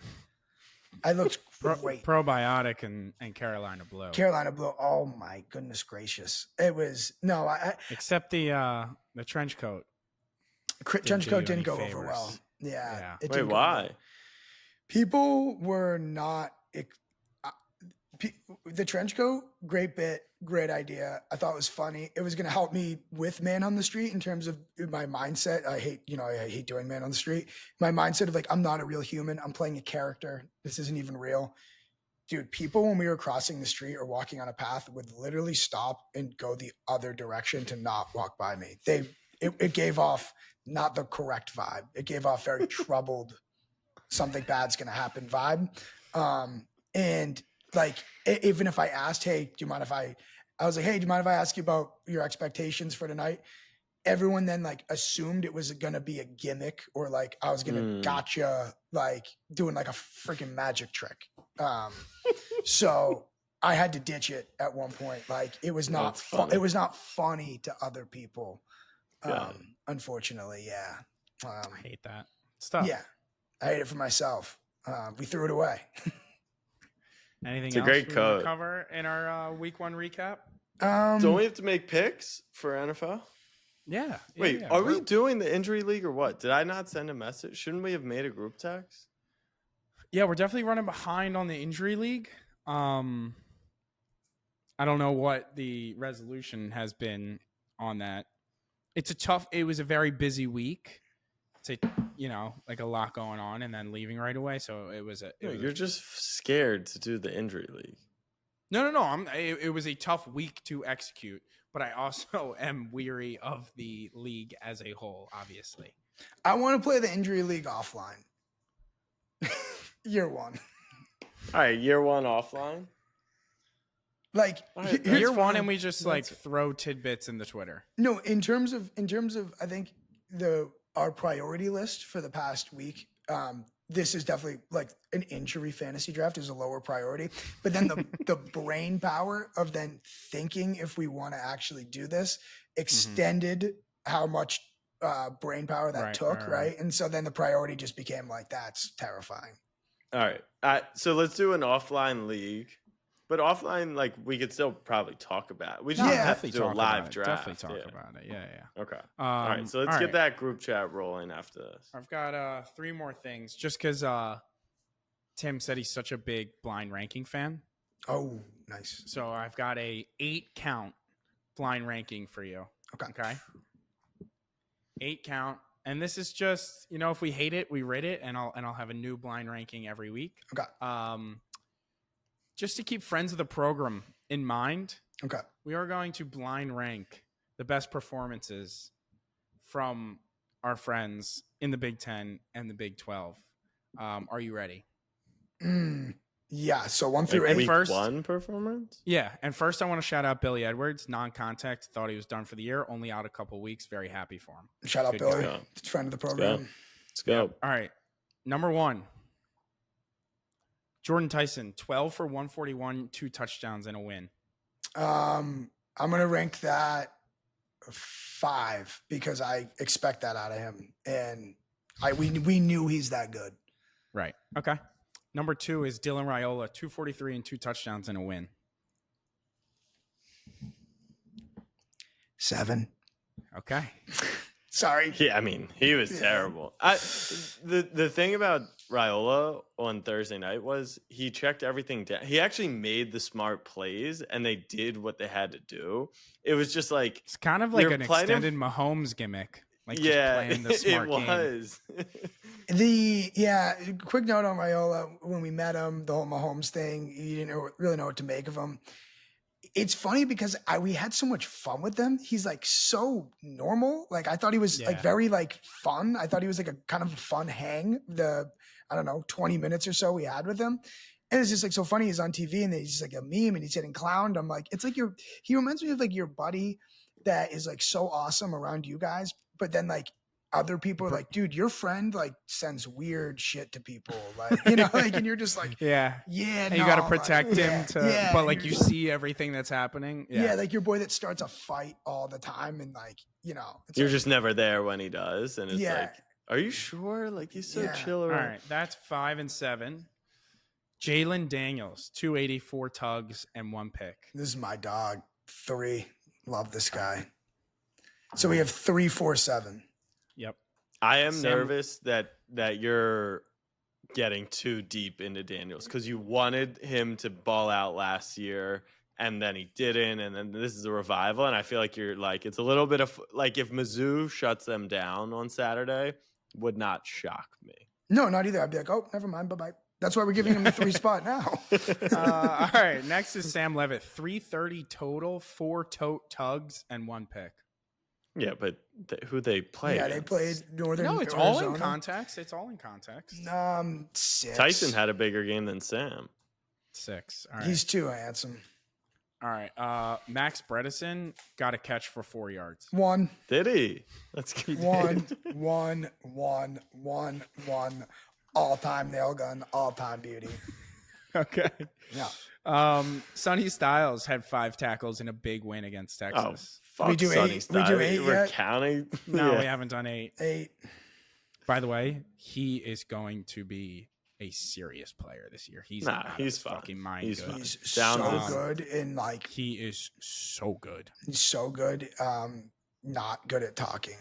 I looked great. Probiotic and Carolina blue. Carolina blue. Oh my goodness gracious! It was except the trench coat. Trench coat didn't go over well. Yeah. Wait, why? Well. People were not. The trench coat, great bit, great idea. I thought it was funny. It was going to help me with Man on the Street in terms of my mindset. I hate doing Man on the Street. My mindset of like, I'm not a real human. I'm playing a character. This isn't even real. Dude, people, when we were crossing the street or walking on a path, would literally stop and go the other direction to not walk by me. It gave off not the correct vibe. It gave off very troubled, something bad's going to happen vibe. And like, even if I asked, hey, do you mind if I was like, hey, do you mind if I ask you about your expectations for tonight? Everyone then like assumed it was going to be a gimmick or like I was going to gotcha, like doing like a freaking magic trick. So I had to ditch it at one point. Like it was not it was not funny to other people. Unfortunately. Yeah. I hate that stuff. Yeah. I hate it for myself. We threw it away. Anything it's a else great we code. want to cover in our week 1 recap? Don't we have to make picks for NFL? Yeah. Wait, are we doing the injury league or what? Did I not send a message? Shouldn't we have made a group text? Yeah, we're definitely running behind on the injury league. I don't know what the resolution has been on that. It was a very busy week. It's like a lot going on and then leaving right away. So you're just scared to do the injury league. No. It was a tough week to execute, but I also am weary of the league as a whole, obviously. I want to play the injury league offline. Year 1. All right, year 1 offline. Like year 1, and we just throw tidbits in the Twitter. No, in terms of I think our priority list for the past week, this is definitely like an injury fantasy draft is a lower priority. But then the brain power of then thinking if we want to actually do this extended how much brain power that took, right? And so then the priority just became like, that's terrifying. All right. So let's do an offline league. But offline, like, we could still probably talk about it. We just have to do a live draft. Definitely talk about it. Yeah. Okay. All right. So let's get that group chat rolling after this. I've got 3 more things just because Tim said he's such a big blind ranking fan. Oh, nice. So I've got a 8-count blind ranking for you. Okay. 8 count. And this is just, if we hate it, we rate it, and I'll have a new blind ranking every week. Okay. Just to keep friends of the program in mind, okay, we are going to blind rank the best performances from our friends in the Big 10 and the Big 12. Are you ready? Yeah. So 1 through 8. Week 1 performance? Yeah. And first, I want to shout out Billy Edwards, non-contact. Thought he was done for the year. Only out a couple weeks. Very happy for him. Shout out Billy, friend of the program. Let's go. Yep. All right. Number 1. Jordan Tyson, 12 for 141, 2 touchdowns and a win. I'm going to rank that 5 because I expect that out of him. And we knew he's that good. Right. Okay. Number 2 is Dylan Raiola, 243 and 2 touchdowns and a win. 7. Okay. Sorry. Yeah, I mean, he was terrible. The thing about Raiola on Thursday night was he checked everything down. He actually made the smart plays, and they did what they had to do. It was just like it's kind of like an extended Mahomes gimmick. Like just playing the smart game. It was. Quick note on Raiola. When we met him, the whole Mahomes thing, you didn't really know what to make of him. It's funny because we had so much fun with them. He's like so normal. Like I thought he was like very like fun. I thought he was like a kind of a fun hang. 20 minutes or so we had with him. And it's just like so funny. He's on TV and he's just like a meme and he's getting clowned. I'm like, it's like he reminds me of like your buddy that is like so awesome around you guys. But then like other people are like, dude, your friend like sends weird shit to people. Like, like, and you're just like, and you got to protect him but like you see everything that's happening. Yeah. Like your boy that starts a fight all the time. And like, you're like, just never there when he does. And it's like, are you sure? Like he's so chill around. All right. That's 5 and 7. Jalen Daniels, 284 tugs and 1 pick. This is my dog. 3. Love this guy. So we have 3, 4, 7. Yep. I am nervous that you're getting too deep into Daniels because you wanted him to ball out last year and then he didn't, and then this is a revival, and I feel like you're like it's a little bit of like if Mizzou shuts them down on Saturday, would not shock me. No, not either. I'd be like, oh, never mind, bye-bye. That's why we're giving him the 3 spot now. All right, next is Sam Levitt, 330 total, 4 tote tugs and 1 pick. Yeah, but who they play? Yeah, they played Northern. No, it's Arizona. all in context. It's all in context. 6. Tyson had a bigger game than Sam. 6. All right. He's too handsome. All right. Max Bredesen got a catch for 4 yards. 1. Did he? Let's get 1. All-time nail gun. All-time beauty. Okay. Yeah. Sonny Styles had 5 tackles in a big win against Texas. Fuck, we do 8. We do 8 We're yet? counting. No, we haven't done 8. 8. By the way, he is going to be a serious player this year. He's he's fucking mind he's good. He's so good in like. He is so good. He's so good. Not good at talking.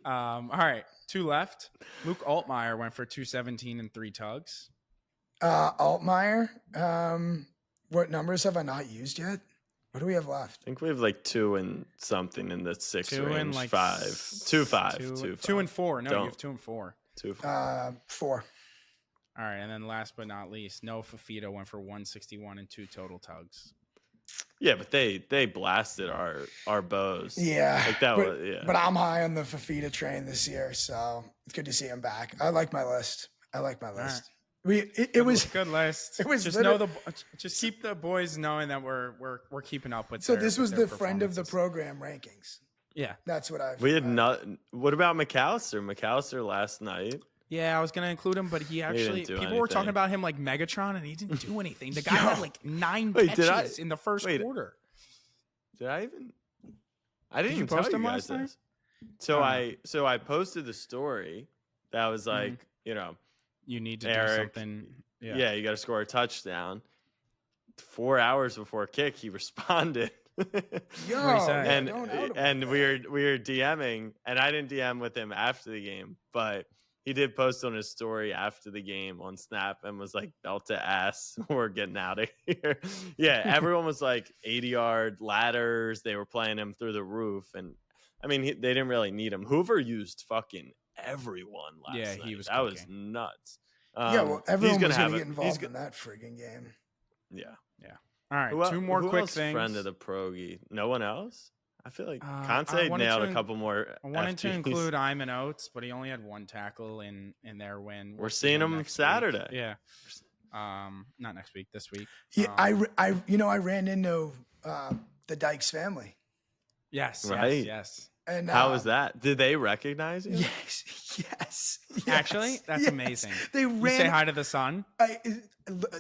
All right, 2 left. Luke Altmaier went for 217 and 3 tugs. Altmaier. What numbers have I not used yet? What do we have left? I think we have like 2 and something in the 6 2 range. and like 5. 2, 5. 2 and 4. No, you have 2 and 4. 2, 4. 4. All right, and then last but not least, Noah Fafita went for 161 and 2 total tugs. Yeah, but they blasted our bows. Yeah, like that was But I'm high on the Fafita train this year, so it's good to see him back. I like my list. It was good list. It was just keep the boys knowing that we're keeping up with. So this was the friend of the program rankings. Yeah, that's what I've. We had not. What about McAllister? McAllister last night. Yeah, I was gonna include him, but he actually people were talking about him like Megatron, and he didn't do anything. The guy had like 9 catches in the first quarter. Did I even? I didn't even tell you guys this. So I posted the story that was like you need to Eric, do something. Yeah, you got to score a touchdown. 4 hours before kick, he responded. And we were DMing, and I didn't DM with him after the game, but he did post on his story after the game on Snap and was like, belt to ass, we're getting out of here. Yeah, everyone was like 80-yard ladders. They were playing him through the roof. And I mean, they didn't really need him. Hoover used fucking everyone last night. He was that was nuts. Well, everyone was going to get involved in that friggin' game. Yeah. All right, 2 more quick things. Friend of the Progi. No one else? I feel like Conte nailed a couple more. I wanted to include Iman Oates, but he only had 1 tackle in their win. We're seeing him Saturday. Week. Yeah. Not next week. This week. Yeah, I ran into the Dykes family. Yes. Right. Yes. And how was that? Did they recognize you? Yes. Actually, that's amazing. They ran. You say hi to the son.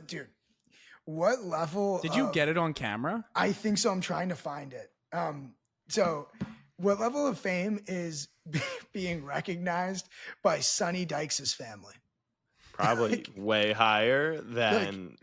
Dude, what level? Did you get it on camera? I think so. I'm trying to find it. So what level of fame is being recognized by Sonny Dykes' family? probably way higher than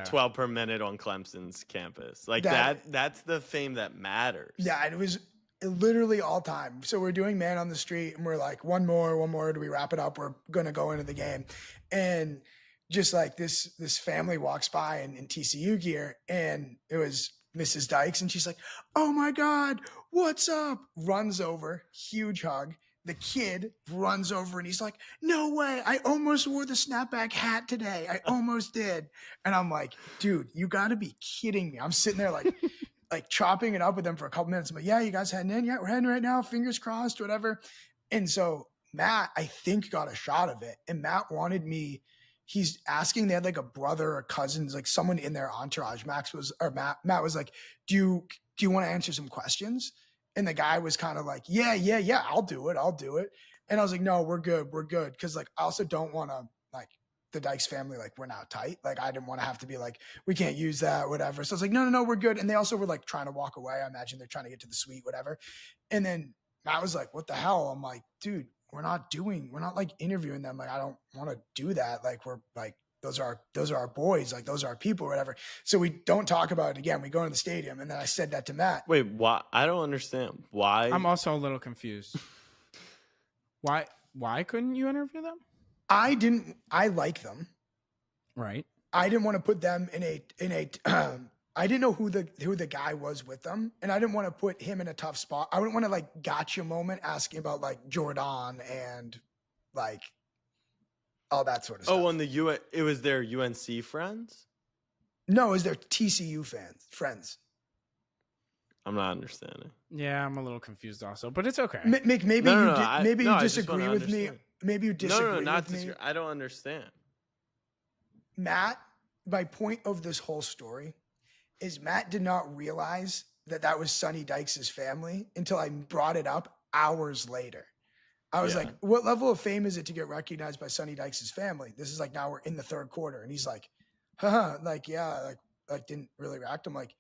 12 per minute on Clemson's campus. Like that's the fame that matters. Yeah, it was literally all time. So we're doing Man on the Street, and we're like, one more. Do we wrap it up? We're gonna go into the game, and just like this family walks by in TCU gear, and it was Mrs. Dykes, and she's like, "Oh my God, what's up?" Runs over, huge hug. The kid runs over and he's like, "No way, I almost wore the snapback hat today. I almost did." And I'm like, "Dude, you gotta be kidding me." I'm sitting there like chopping it up with them for a couple minutes. But yeah, you guys heading in? Yeah, we're heading right now. Fingers crossed, whatever. And so Matt, I think, got a shot of it. And Matt wanted me, he's asking, they had like a brother or cousins, like someone in their entourage. Matt was like, do you want to answer some questions? And the guy was kind of like, yeah, I'll do it. And I was like, no, we're good. Cause like, I also don't want to, like, the Dykes family, like, we're now tight. Like, I didn't want to have to be like, we can't use that, whatever. So I was like, no, we're good. And they also were like trying to walk away. I imagine they're trying to get to the suite, whatever. And then Matt was like, what the hell? I'm like, dude, we're not like interviewing them. Like, I don't want to do that. Like, we're like, those are our boys. Like, those are our people, or whatever. So we don't talk about it again. We go into the stadium. And then I said that to Matt. Wait, why? I don't understand. Why? I'm also a little confused. Why couldn't you interview them? I like them. Right. I didn't want to put them in a I didn't know who the guy was with them, and I didn't want to put him in a tough spot. I wouldn't want to like gotcha moment asking about like Jordan and like all that sort of stuff. Oh, on it was their UNC friends? No, it was their TCU friends. I'm not understanding. Yeah, I'm a little confused also, but it's okay. Maybe you disagree with me. Maybe you disagree with me. Not disagree. I don't understand. Matt, my point of this whole story is Matt did not realize that was Sonny Dykes' family until I brought it up hours later. I was like, what level of fame is it to get recognized by Sonny Dykes' family? This is like, now we're in the third quarter. And he's like, like, yeah, like didn't really react. I'm like,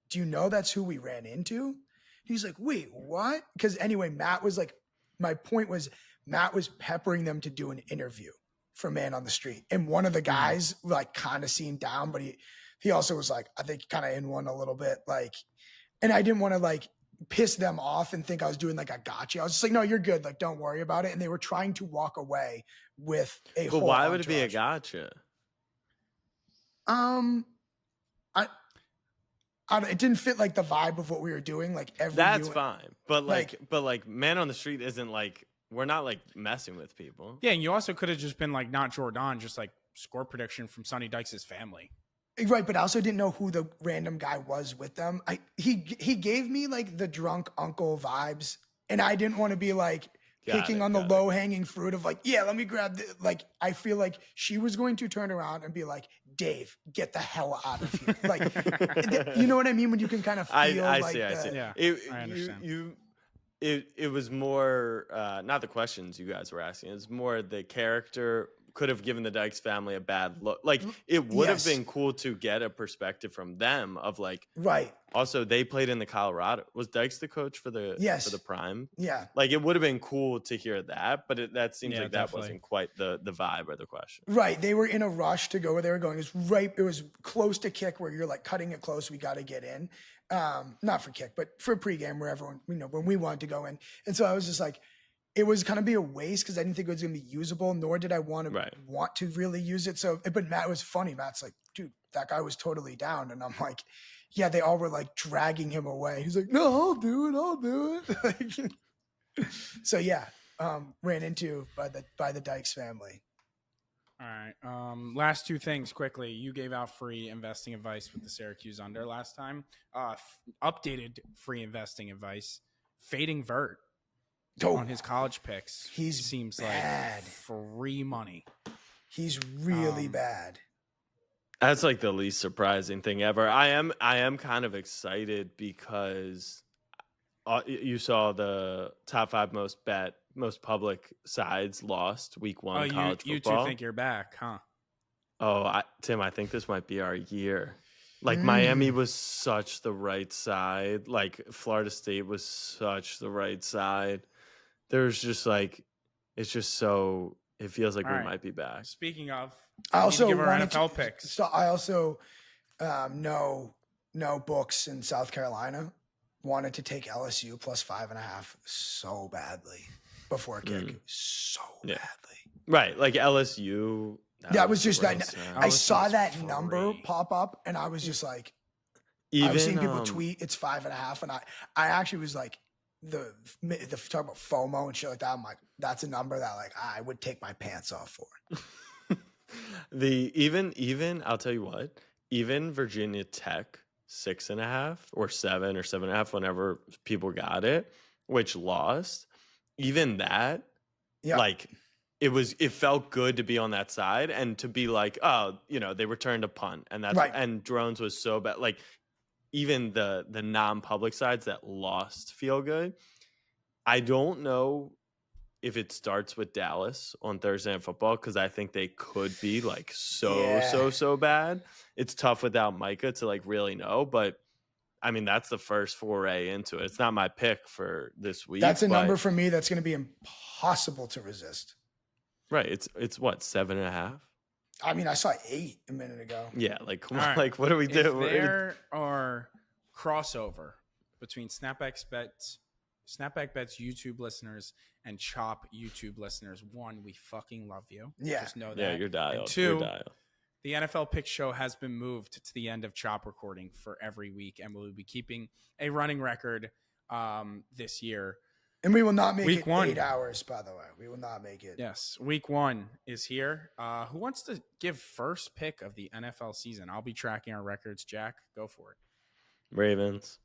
do you know that's who we ran into? He's like, wait, what? Because anyway, Matt was like, my point was Matt was peppering them to do an interview for Man on the Street. And one of the guys like kind of seemed down, but he also was like, I think kind of in one a little bit, like, and I didn't want to like piss them off and think I was doing like a gotcha. I was just like, no, you're good. Like, don't worry about it. And they were trying to walk away with a whole why would it be a entourage. gotcha? It didn't fit like the vibe of what we were doing. Like that's fine. But like Man on the Street isn't like, we're not like messing with people. Yeah. And you also could have just been like, not Jordan, just like score prediction from Sonny Dykes' family. Right, but I also didn't know who the random guy was with them. He gave me like the drunk uncle vibes, and I didn't want to be like picking on the low hanging fruit of like, yeah, let me grab the, like, I feel like she was going to turn around and be like, Dave, get the hell out of here. Like, you know what I mean? When you can kind of feel I like see. Yeah, I understand. It was more not the questions you guys were asking. It was more the character could have given the Dykes family a bad look. Like, it would have been cool to get a perspective from them of like, right. Also, they played in the Colorado. Was Dykes the coach for the Prime? Yeah. Like, it would have been cool to hear that, but that seems like definitely. that wasn't quite the vibe or the question. Right. They were in a rush to go where they were going. It was close to kick where you're like cutting it close. We got to get in. Not for kick, but for pregame where everyone, when we wanted to go in. And so I was just like, it was kind of be a waste because I didn't think it was going to be usable, nor did I want to really use it. So, but Matt was funny. Matt's like, dude, that guy was totally down. And I'm like, yeah, they all were like dragging him away. He's like, no, I'll do it. So yeah, ran into by the Dykes family. All right. Last two things quickly. You gave out free investing advice with the Syracuse under last time. Updated free investing advice. Fading Vert. On his college picks, seems bad. Like free money. He's really bad. That's like the least surprising thing ever. I am kind of excited because you saw the top 5 most public sides lost week 1 college football. You two think you're back, huh? Oh, Tim, I think this might be our year. Like, Miami was such the right side. Like, Florida State was such the right side. There's just like, it's just so It feels like All we right. might be back. Speaking of, I also give our wanted NFL picks. So I also no books in South Carolina wanted to take LSU plus 5.5 so badly before kick, so badly. Right, like LSU. That was just that. I saw that free. number pop up, and I was just like, Even I was seeing people tweet it's 5.5, and I actually was like, the talk about FOMO and shit like that. I'm like, that's a number that like I would take my pants off for. even I'll tell you what, even Virginia Tech 6.5 or 7 or 7.5, whenever people got it, which lost, even that, like it felt good to be on that side and to be like, oh, they returned a punt, and that's and drones was so bad. Like even the non-public sides that lost feel good. I don't know if it starts with Dallas on Thursday Night Football, because I think they could be like so bad. It's tough without Micah to like really know, but I mean that's the first foray into it. It's not my pick for this week. That's a number for me that's going to be impossible to resist. Right. It's what, 7.5? I mean, I saw 8 a minute ago. Yeah, like come on, like what do we do? If there are crossover between Snapback Bets YouTube listeners and Chop YouTube listeners, one, we fucking love you. Yeah. Just know that. Yeah, you're dialed. And two, the NFL Pick Show has been moved to the end of Chop recording for every week, and we'll be keeping a running record this year. And we will not make week it 1. 8 hours, by the way. We will not make it. Yes. Week 1 is here. Who wants to give first pick of the NFL season? I'll be tracking our records. Jack, go for it. Ravens.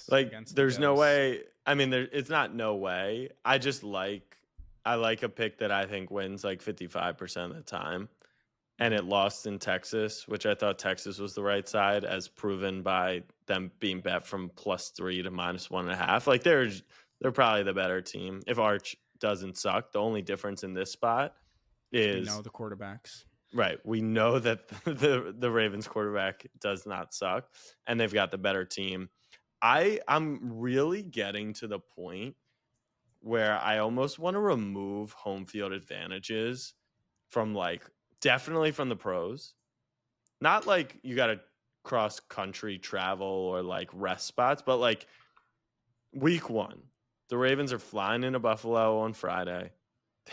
Like, there's no way. I mean, it's not no way. I like a pick that I think wins like 55% of the time. And it lost in Texas, which I thought Texas was the right side, as proven by them being bet from +3 to -1.5. Like they're probably the better team. If Arch doesn't suck, the only difference in this spot is we know the quarterbacks. Right. We know that the Ravens quarterback does not suck, and they've got the better team. I'm really getting to the point where I almost want to remove home field advantages from definitely from the pros. Not like you got to cross country travel or rest spots, but week 1, the Ravens are flying into Buffalo on Friday.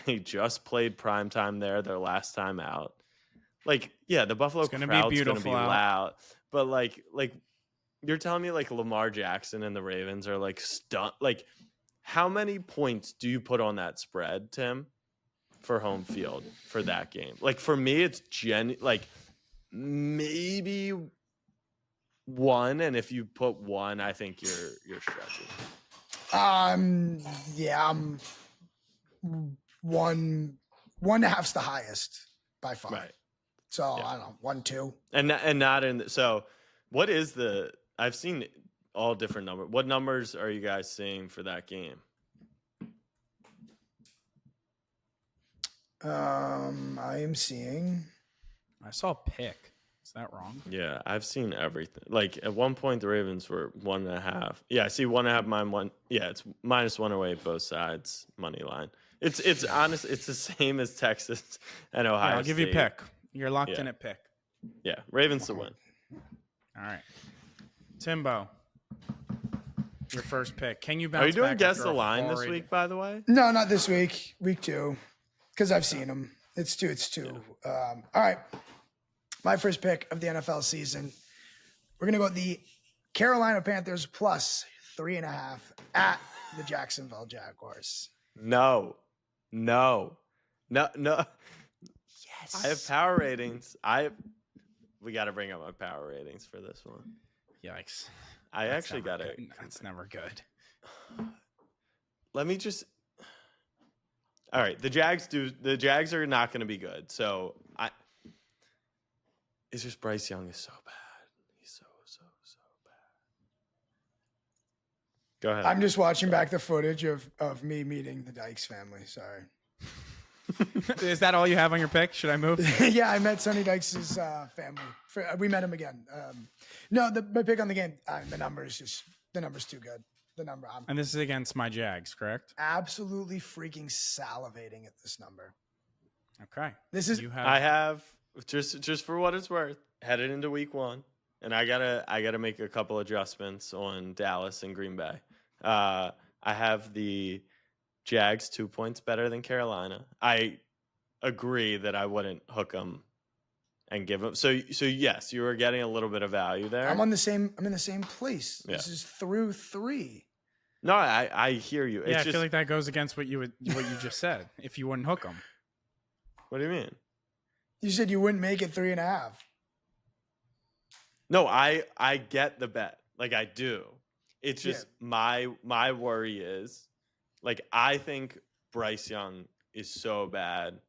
They just played primetime there, their last time out. The Buffalo crowd's going to be loud, but you're telling me Lamar Jackson and the Ravens are stunned. How many points do you put on that spread, Tim, for home field for that game? For me, it's maybe 1, and if you put 1, I think you're stretching. Yeah, I'm 1.5's the highest by far. Right. So yeah. I don't know, 1, 2, and not in. So, what is the? I've seen all different numbers. What numbers are you guys seeing for that game? I am seeing. I saw a pick. Is that wrong? Yeah, I've seen everything. At one point, the Ravens were 1.5. Yeah, I see 1.5. Mine 1. Yeah, it's -108 both sides money line. It's honest. It's the same as Texas and Ohio. I'll give you a pick. You're locked in at pick. Yeah, Ravens to win. All right, Timbo, your first pick. Can you bounce? Are you doing back guess the line this week? By the way, no, not this week. Week 2, because I've seen them. It's 2. It's 2. Yeah. All right. My first pick of the NFL season. We're gonna go with the Carolina Panthers plus 3.5 at the Jacksonville Jaguars. No. Yes. I have power ratings. We got to bring up my power ratings for this one. Yikes! I actually got it. That's never good. Let me just. All right, the Jags are not going to be good. So it's just Bryce Young is so bad. He's so bad. Go ahead. I'm just watching back the footage of me meeting the Dykes family. Sorry. Is that all you have on your pick? Should I move? Yeah, I met Sonny Dykes' family. We met him again. No, my pick on the game. The number's too good. the number. I'm And this is against my Jags, correct? absolutely freaking salivating at this number. Okay. This is I have just for what it's worth, headed into week 1, and I gotta make a couple adjustments on Dallas and Green Bay. I have the Jags 2 points better than Carolina. I agree that I wouldn't hook them and give them. So yes, you were getting a little bit of value there. I'm in the same place. Yeah. This is through 3. No, I hear you. Yeah, It's I just, feel like that goes against what you just said. If you wouldn't hook them. what do you mean? You said you wouldn't make it 3.5. No, I get the bet. Like I do. It's just my worry is, like, I think Bryce Young is so bad,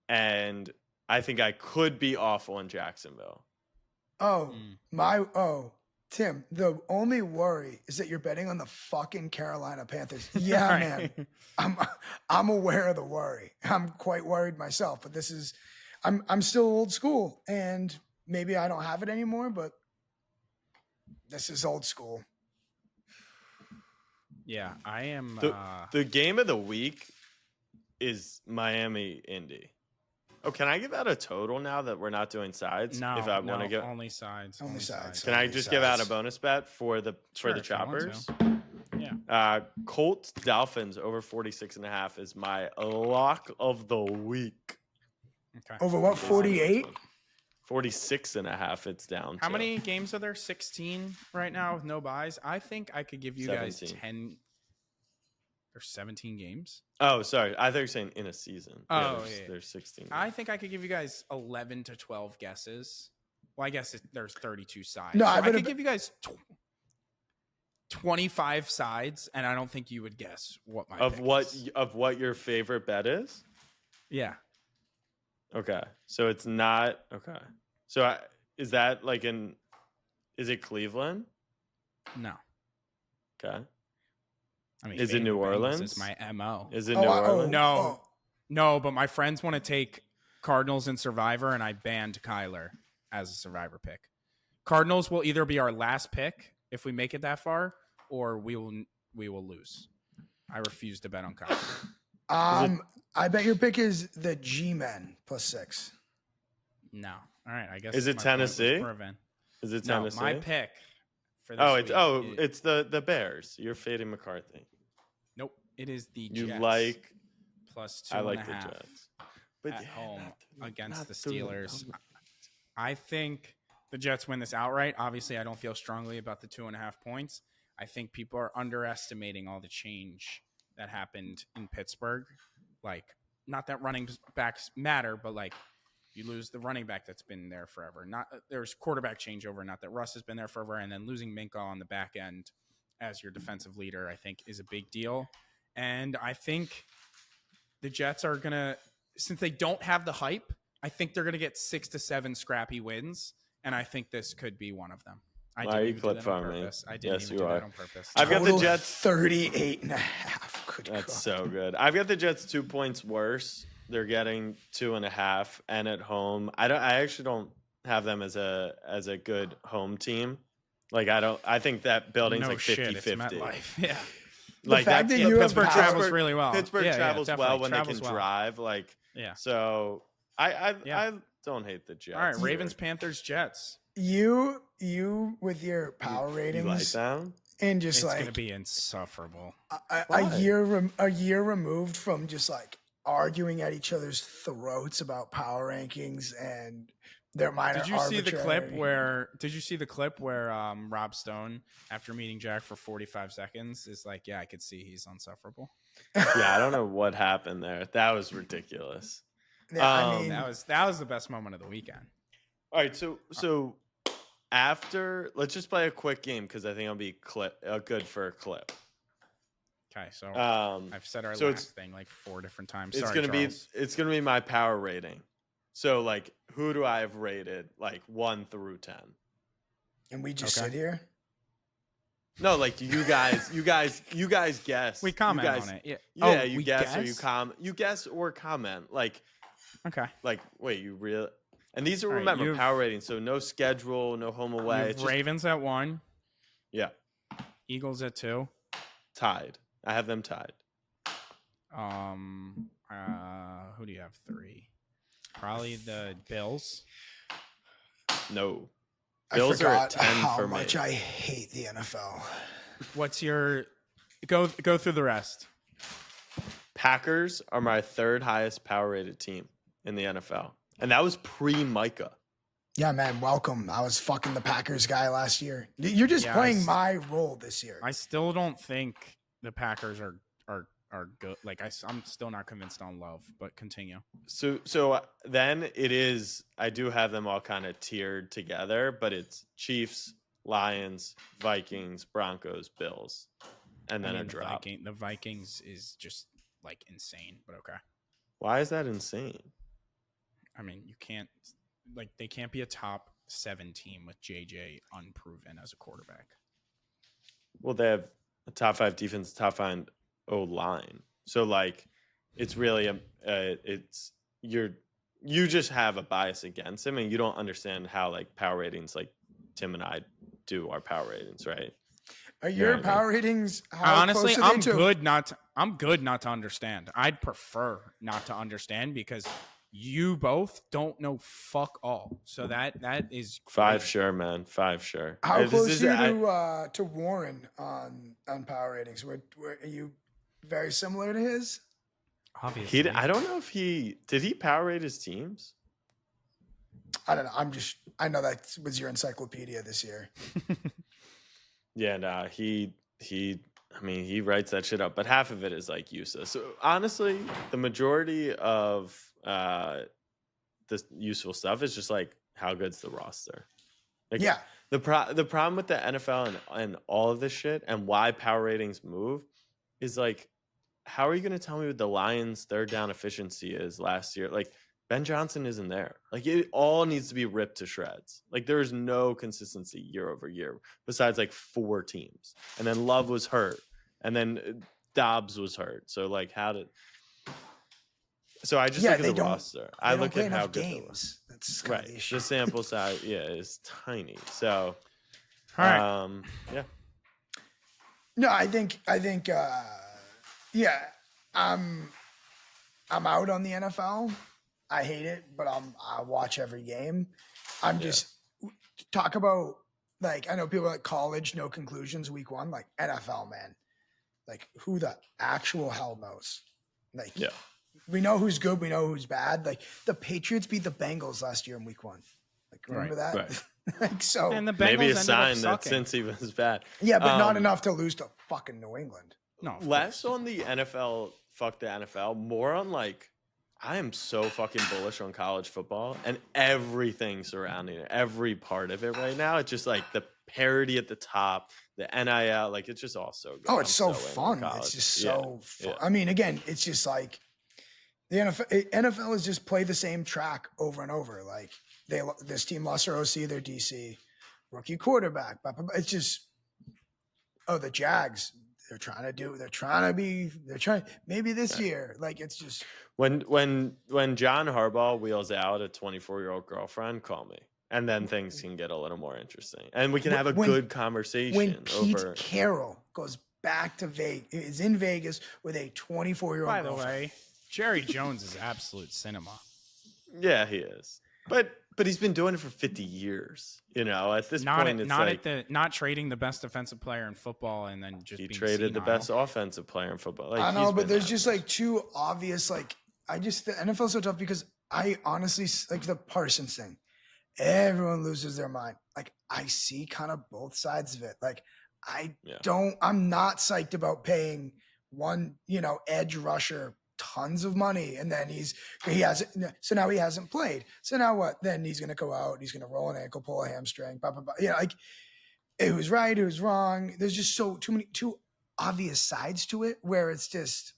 and I think I could be off on Jacksonville. Tim, the only worry is that you're betting on the fucking Carolina Panthers. Yeah, Right. man. I'm aware of the worry. I'm quite worried myself, but this is I'm still old school, and maybe I don't have it anymore, but this is old school. Yeah, I am. The game of the week is Miami Indy. Oh, can I give out a total now that we're not doing sides? No, if I want to go, only sides. Only sides. can I just give out a bonus bet for the Sure, the if you want choppers? to. Yeah. Colts Dolphins over 46.5 is my lock of the week. Okay. Over what, 48? 46.5 it's down How to. many games are there? 16 right now with no buys. I think I could give you guys 17. 10. There's 17 games. Oh, sorry. I thought you were saying in a season. Oh, there's 16. I think I could give you guys 11 to 12 guesses. Well, I guess there's 32 sides. No, So I I bet could give you guys 25 sides, and I don't think you would guess what my of pick what is. of what your favorite bet is? Yeah. Okay, so it's not okay. So is that like is it Cleveland? No. Okay. I mean, Is it fading New the Bengals Orleans? is my MO. Is it New Orleans? No. No, but my friends want to take Cardinals and Survivor, and I banned Kyler as a Survivor pick. Cardinals will either be our last pick if we make it that far, or we will lose. I refuse to bet on Kyler. I bet your pick is the G-Men +6. No. All right. I guess. Is it my point was Tennessee? proven. Is it No, Tennessee? my pick for this week it's the Bears. You're fading McCarthy. Nope. It is the You Jets like plus I like 2.5 the Jets. But at yeah, home not against the through Steelers. numbers. I think the Jets win this outright. Obviously, I don't feel strongly about the 2.5 points. I think people are underestimating all the change that happened in Pittsburgh. Like, not that running backs matter, but like you lose the running back that's been there forever. Not there's quarterback changeover. Not that Russ has been there forever, and then losing Minka on the back end as your defensive leader, I think, is a big deal. And I think the Jets are gonna, since they don't have the hype, I think they're gonna get 6 to 7 scrappy wins, and I think this could be one of them. I Why are you didn't even do clip that on farming? purpose. I didn't Yes, even you do are. that on purpose. I've got the Total Jets 38.5. Good That's God. so good. I've got the Jets 2 points worse. They're getting 2.5 and at home. I actually don't have them as a good home team. Like I think that building's no like 50-50. shit, it's MetLife. Yeah. Like fact that Yeah, you have Pittsburgh power- travels really well. Pittsburgh Yeah, travels definitely. well when Travels they can well. drive. Like Yeah. so I Yeah. don't hate the Jets. All right, Ravens, Panthers, Jets. You with your power You ratings like them? and just It's like gonna be insufferable. a Why? year removed from just like arguing at each other's throats about power rankings and their minor. Did you see the clip arbitrary- where? Did you see the clip where Rob Stone, after meeting Jack for 45 seconds, is like, "Yeah, I could see he's insufferable." Yeah, I don't know what happened there. That was ridiculous. Yeah, I mean, That was the best moment of the weekend. All right, so after let's just play a quick game because I think it'll be good for a clip. Okay, so I've said our so last thing like 4 different times. It's Sorry, gonna Charles. be be my power rating. So like, who do I have rated like 1 through 10? and we just Okay. sit here. No, like you guys guess. We comment you guys, on it. Yeah, Yeah, Oh, you we guess or you guess or comment. Like Okay. wait, you really? And these are All right, remember you've- power ratings. So no schedule, no home away. You It's have just, Ravens at 1. yeah. Eagles at 2. Tied. I have them tied. Who do you have 3? Probably the Bills. No. Bills are at 10 how for much me. I hate the NFL. What's your go through the rest? Packers are my 3rd highest power rated team in the NFL. And that was pre-Micah. Yeah, man, welcome. I was fucking the Packers guy last year. You're just playing my role this year. I still don't think the Packers are good. Like I'm still not convinced on Love, but continue. So then it is. I do have them all kind of tiered together, but it's Chiefs, Lions, Vikings, Broncos, Bills, and then a drop. The Vikings is just like insane, but okay. Why is that insane? I mean, you can't they can't be a top 7 team with JJ unproven as a quarterback. Well, they have a top 5 defense, top 5 O-line. So like it's really you just have a bias against him, and you don't understand how like power ratings like Tim and I do our power ratings, right? Are your power ratings? Honestly, I'm good not to understand. I'd prefer not to understand because you both don't know fuck all. So that is 5 sure, man. 5 sure. How close are you to Warren on power ratings? Are you very similar to his? Obviously. I don't know if did he power rate his teams? I don't know. I know that was your encyclopedia this year. Yeah, no, he writes that shit up, but half of it is like useless. So honestly, the majority of this useful stuff is just like how good's the roster. Like, yeah. The problem with the NFL and all of this shit and why power ratings move is like, how are you going to tell me what the Lions' 3rd down efficiency is last year? Like Ben Johnson isn't there. Like it all needs to be ripped to shreds. Like there is no consistency year over year besides like 4 teams. And then Love was hurt. And then Dobbs was hurt. So like so I just look at the roster. I look at how good games. That's right. The issue. The sample size, is tiny. So, all right. Yeah. No, I think, yeah, I'm out on the NFL. I hate it, but I watch every game. I'm just talk about like I know people like college, no conclusions, week 1, like NFL, man. Like who the actual hell knows? Like we know who's good, we know who's bad. Like the Patriots beat the Bengals last year in week 1. Like remember that? Right. Like so, and the Bengals maybe a sign that since he was bad. Yeah, but not enough to lose to fucking New England. No, less on the NFL. Fuck the NFL. More on like, I am so fucking bullish on college football and everything surrounding it, every part of it right now. It's just like the parity at the top, the NIL, like it's just all so good. Oh, it's so fun. It's just so fun. I mean, again, it's just like the NFL is just play the same track over and over. Like this team lost their OC, their DC, rookie quarterback. It's just, the Jags. They're trying maybe this year. Like it's just when John Harbaugh wheels out a 24-year-old girlfriend, call me. And then things can get a little more interesting. And we can have a good conversation. When Pete Carroll goes back to Vegas, is in Vegas with a 24-year-old By girlfriend. the way, Jerry Jones is absolute cinema. Yeah, he is. But he's been doing it for 50 years. You know, at this point, it's not trading the best defensive player in football and then just being traded the best offensive player in football. Like, I know, but there's just like too obvious. Like the NFL's so tough because I honestly like the Parsons thing. Everyone loses their mind. Like I see kind of both sides of it. Like I'm not psyched about paying one, edge rusher tons of money, and then so now he hasn't played. So now what? Then he's gonna go out, he's gonna roll an ankle, pull a hamstring, blah, blah, blah. Like it was right, it was wrong. There's just too obvious sides to it where it's just,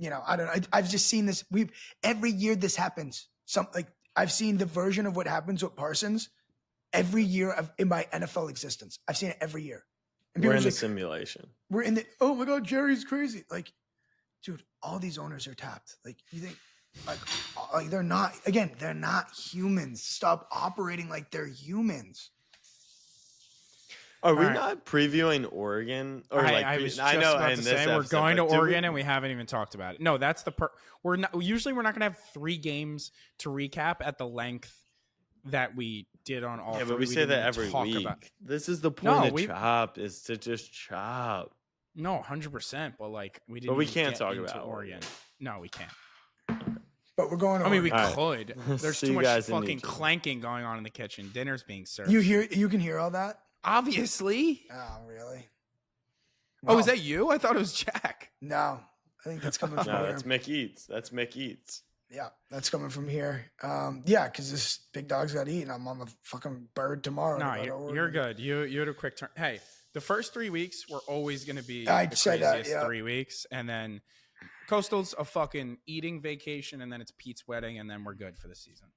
I don't know. I've just seen this. Every year this happens. I've seen the version of what happens with Parsons every year in my NFL existence. I've seen it every year. And we're in the simulation. We're in the, oh my God, Jerry's crazy. Like, dude, all these owners are tapped. Like, you think, like they're not humans. Stop operating like they're humans. Are we not previewing Oregon? Or I was just about to say we're going to Oregon and we haven't even talked about it. No, that's we're not going to have 3 games to recap at the length that we did on all. Yeah, three. but we say that every week. This is the point of chop, is to just chop. No, 100%. But like we didn't. But we can't talk about Oregon. No, we can't. But we're going to I mean, we Oregon. could. There's too much fucking clanking going on in the kitchen. Dinner's being served. You can hear all that? Obviously. Oh, really? Well, is that you? I thought it was Jack. No, I think that's coming from here. No, that's Mick Eats. That's Mick Eats. Yeah, that's coming from here. Yeah, because this big dog's got to eat, and I'm on the fucking bird tomorrow. No, you're good. You had a quick turn. Hey, the first 3 weeks were always going to be the craziest 3 weeks, and then Coastal's a fucking eating vacation, and then it's Pete's wedding, and then we're good for the season.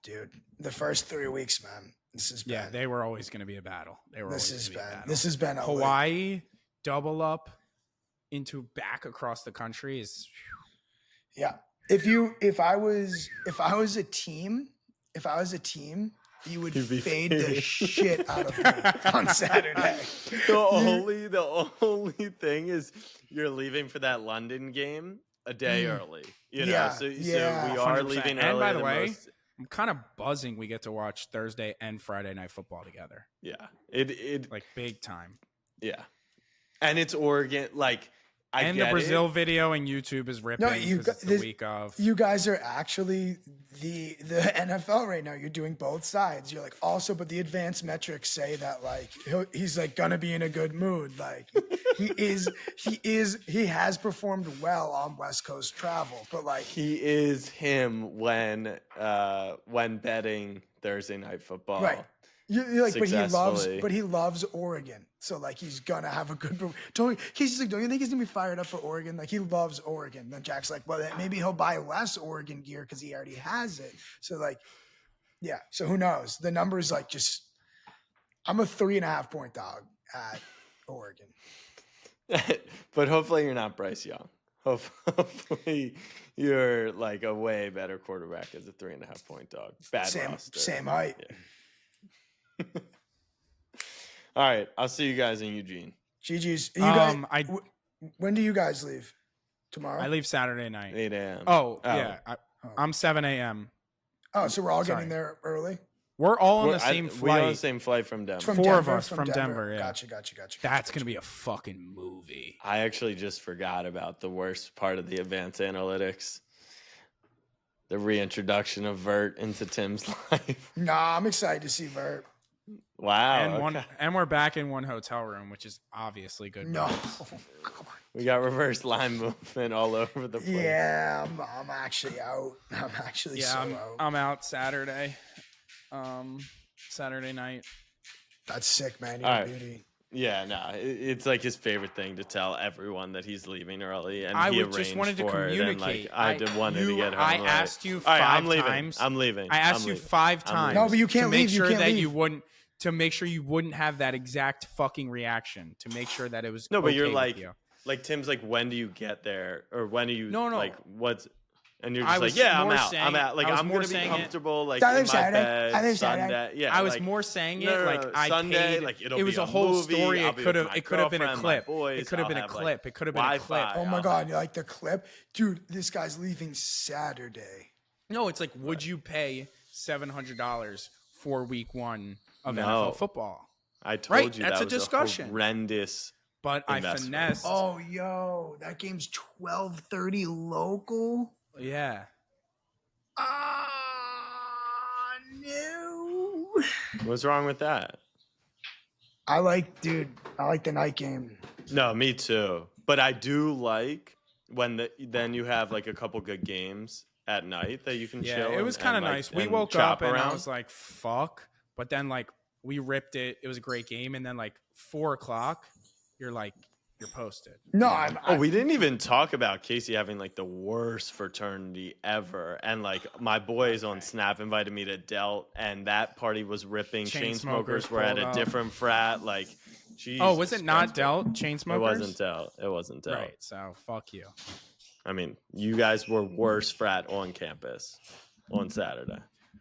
Dude, the first 3 weeks, man. This is bad. Yeah, they were always going to be a battle. This has been Hawaii double up into back across the country is. Yeah, if I was a team, you would fade the shit out of me on Saturday. The only thing is you're leaving for that London game a day early. You know, so we are 100%. leaving early. And by the way, I'm kind of buzzing we get to watch Thursday and Friday night football together. Yeah. It like big time. Yeah. And it's Oregon, like and the Brazil video and YouTube is ripping because it's the week of. You guys are actually the NFL right now. You're doing both sides. You're like also, but the advanced metrics say that like he's like gonna be in a good mood. Like he has performed well on West Coast travel, but like he is him when betting Thursday night football. Right. You're like, but he loves Oregon. So like he's gonna have a good. Casey's like, don't you think he's gonna be fired up for Oregon? Like he loves Oregon. Then Jack's like, well, maybe he'll buy less Oregon gear because he already has it. So like, yeah. So who knows? The numbers like just. I'm a 3.5 point dog at Oregon. But hopefully you're not Bryce Young. Hopefully you're like a way better quarterback as a 3.5 point dog. Bad roster. Same height. Yeah. All right, I'll see you guys in Eugene. GG's. You guys, when do you guys leave? Tomorrow? I leave Saturday night. 8 a.m. Oh, yeah. I'm 7 a.m. Oh, so we're all getting there early? We're all on the same flight. We're on the same flight from Denver. Four of us from Denver, yeah. Gotcha. That's going to be a fucking movie. I actually just forgot about the worst part of the advanced analytics. The reintroduction of Vert into Tim's life. Nah, I'm excited to see Vert. Wow. And we're back in one hotel room, which is obviously good. No. We got reverse line movement all over the place. Yeah, I'm actually out. I'm actually out. I'm out Saturday. Saturday night. That's sick, man. You're a beauty. Yeah, no, it's like his favorite thing to tell everyone that he's leaving early, and I he just wanted to communicate. I wanted to get home. I asked you 5 times. I'm leaving. I asked you 5 times. No, but you can't leave. To make sure you wouldn't have that exact fucking reaction. To make sure that it was no, but okay you're like Tim's like, when do you get there, or when do you like what's. And you're just I'm out. I'm out. Like I'm gonna be comfortable. Like in my bed. Sunday. Yeah. I was more saying it like I Sunday. Paid. Like it was a whole movie. story. It could have been a clip. Boys. It could have been a clip. It could have been a clip. Oh my god! Like the clip, dude. This guy's leaving Saturday. No, it's like, would you pay $700 for week 1 of NFL football? I told you that's that a discussion. Horrendous. But I finessed. Oh, yo, that game's 12:30 local. Yeah. No. What's wrong with that? I like the night game. No, me too. But I do like when then you have like a couple good games at night that you can chill. Yeah, it was kind of nice. We woke up and I was like, fuck. But then like we ripped it. It was a great game. And then like 4:00, you're like, you're posted. No, we didn't even talk about Casey having like the worst fraternity ever, and like my boys on Snap invited me to Delt, and that party was ripping. Chainsmokers were at a different frat. Like, geez. Oh, was it not Delt? Chainsmokers? It wasn't Delt. Right. So fuck you. I mean, you guys were worse frat on campus on Saturday.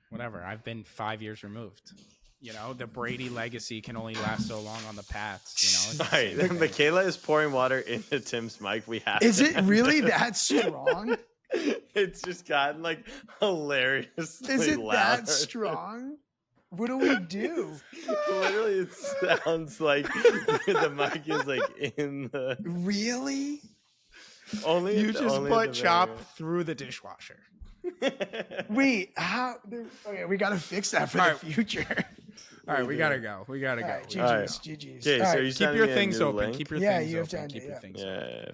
Whatever. I've been 5 years removed. you know, the Brady legacy can only last so long on the Pats. You know, All right, then Michaela is pouring water into Tim's mic. We have. Is to it end really it. that strong? It's just gotten like hilariously Is it loud. that strong? What do we do? Literally, it sounds like the mic is like in the. Really? Only you at the- just only at put the chop very through the dishwasher. end. Wait, how? Okay, we got to fix that for All the right. future. All right, we do gotta it. go. We gotta All go. right, We gotta GG's, go. GG's. Okay, All so right, you Keep sending your me a things new open. link? Keep your Yeah, things you have to open. end it, Keep your yeah. things open. Yeah.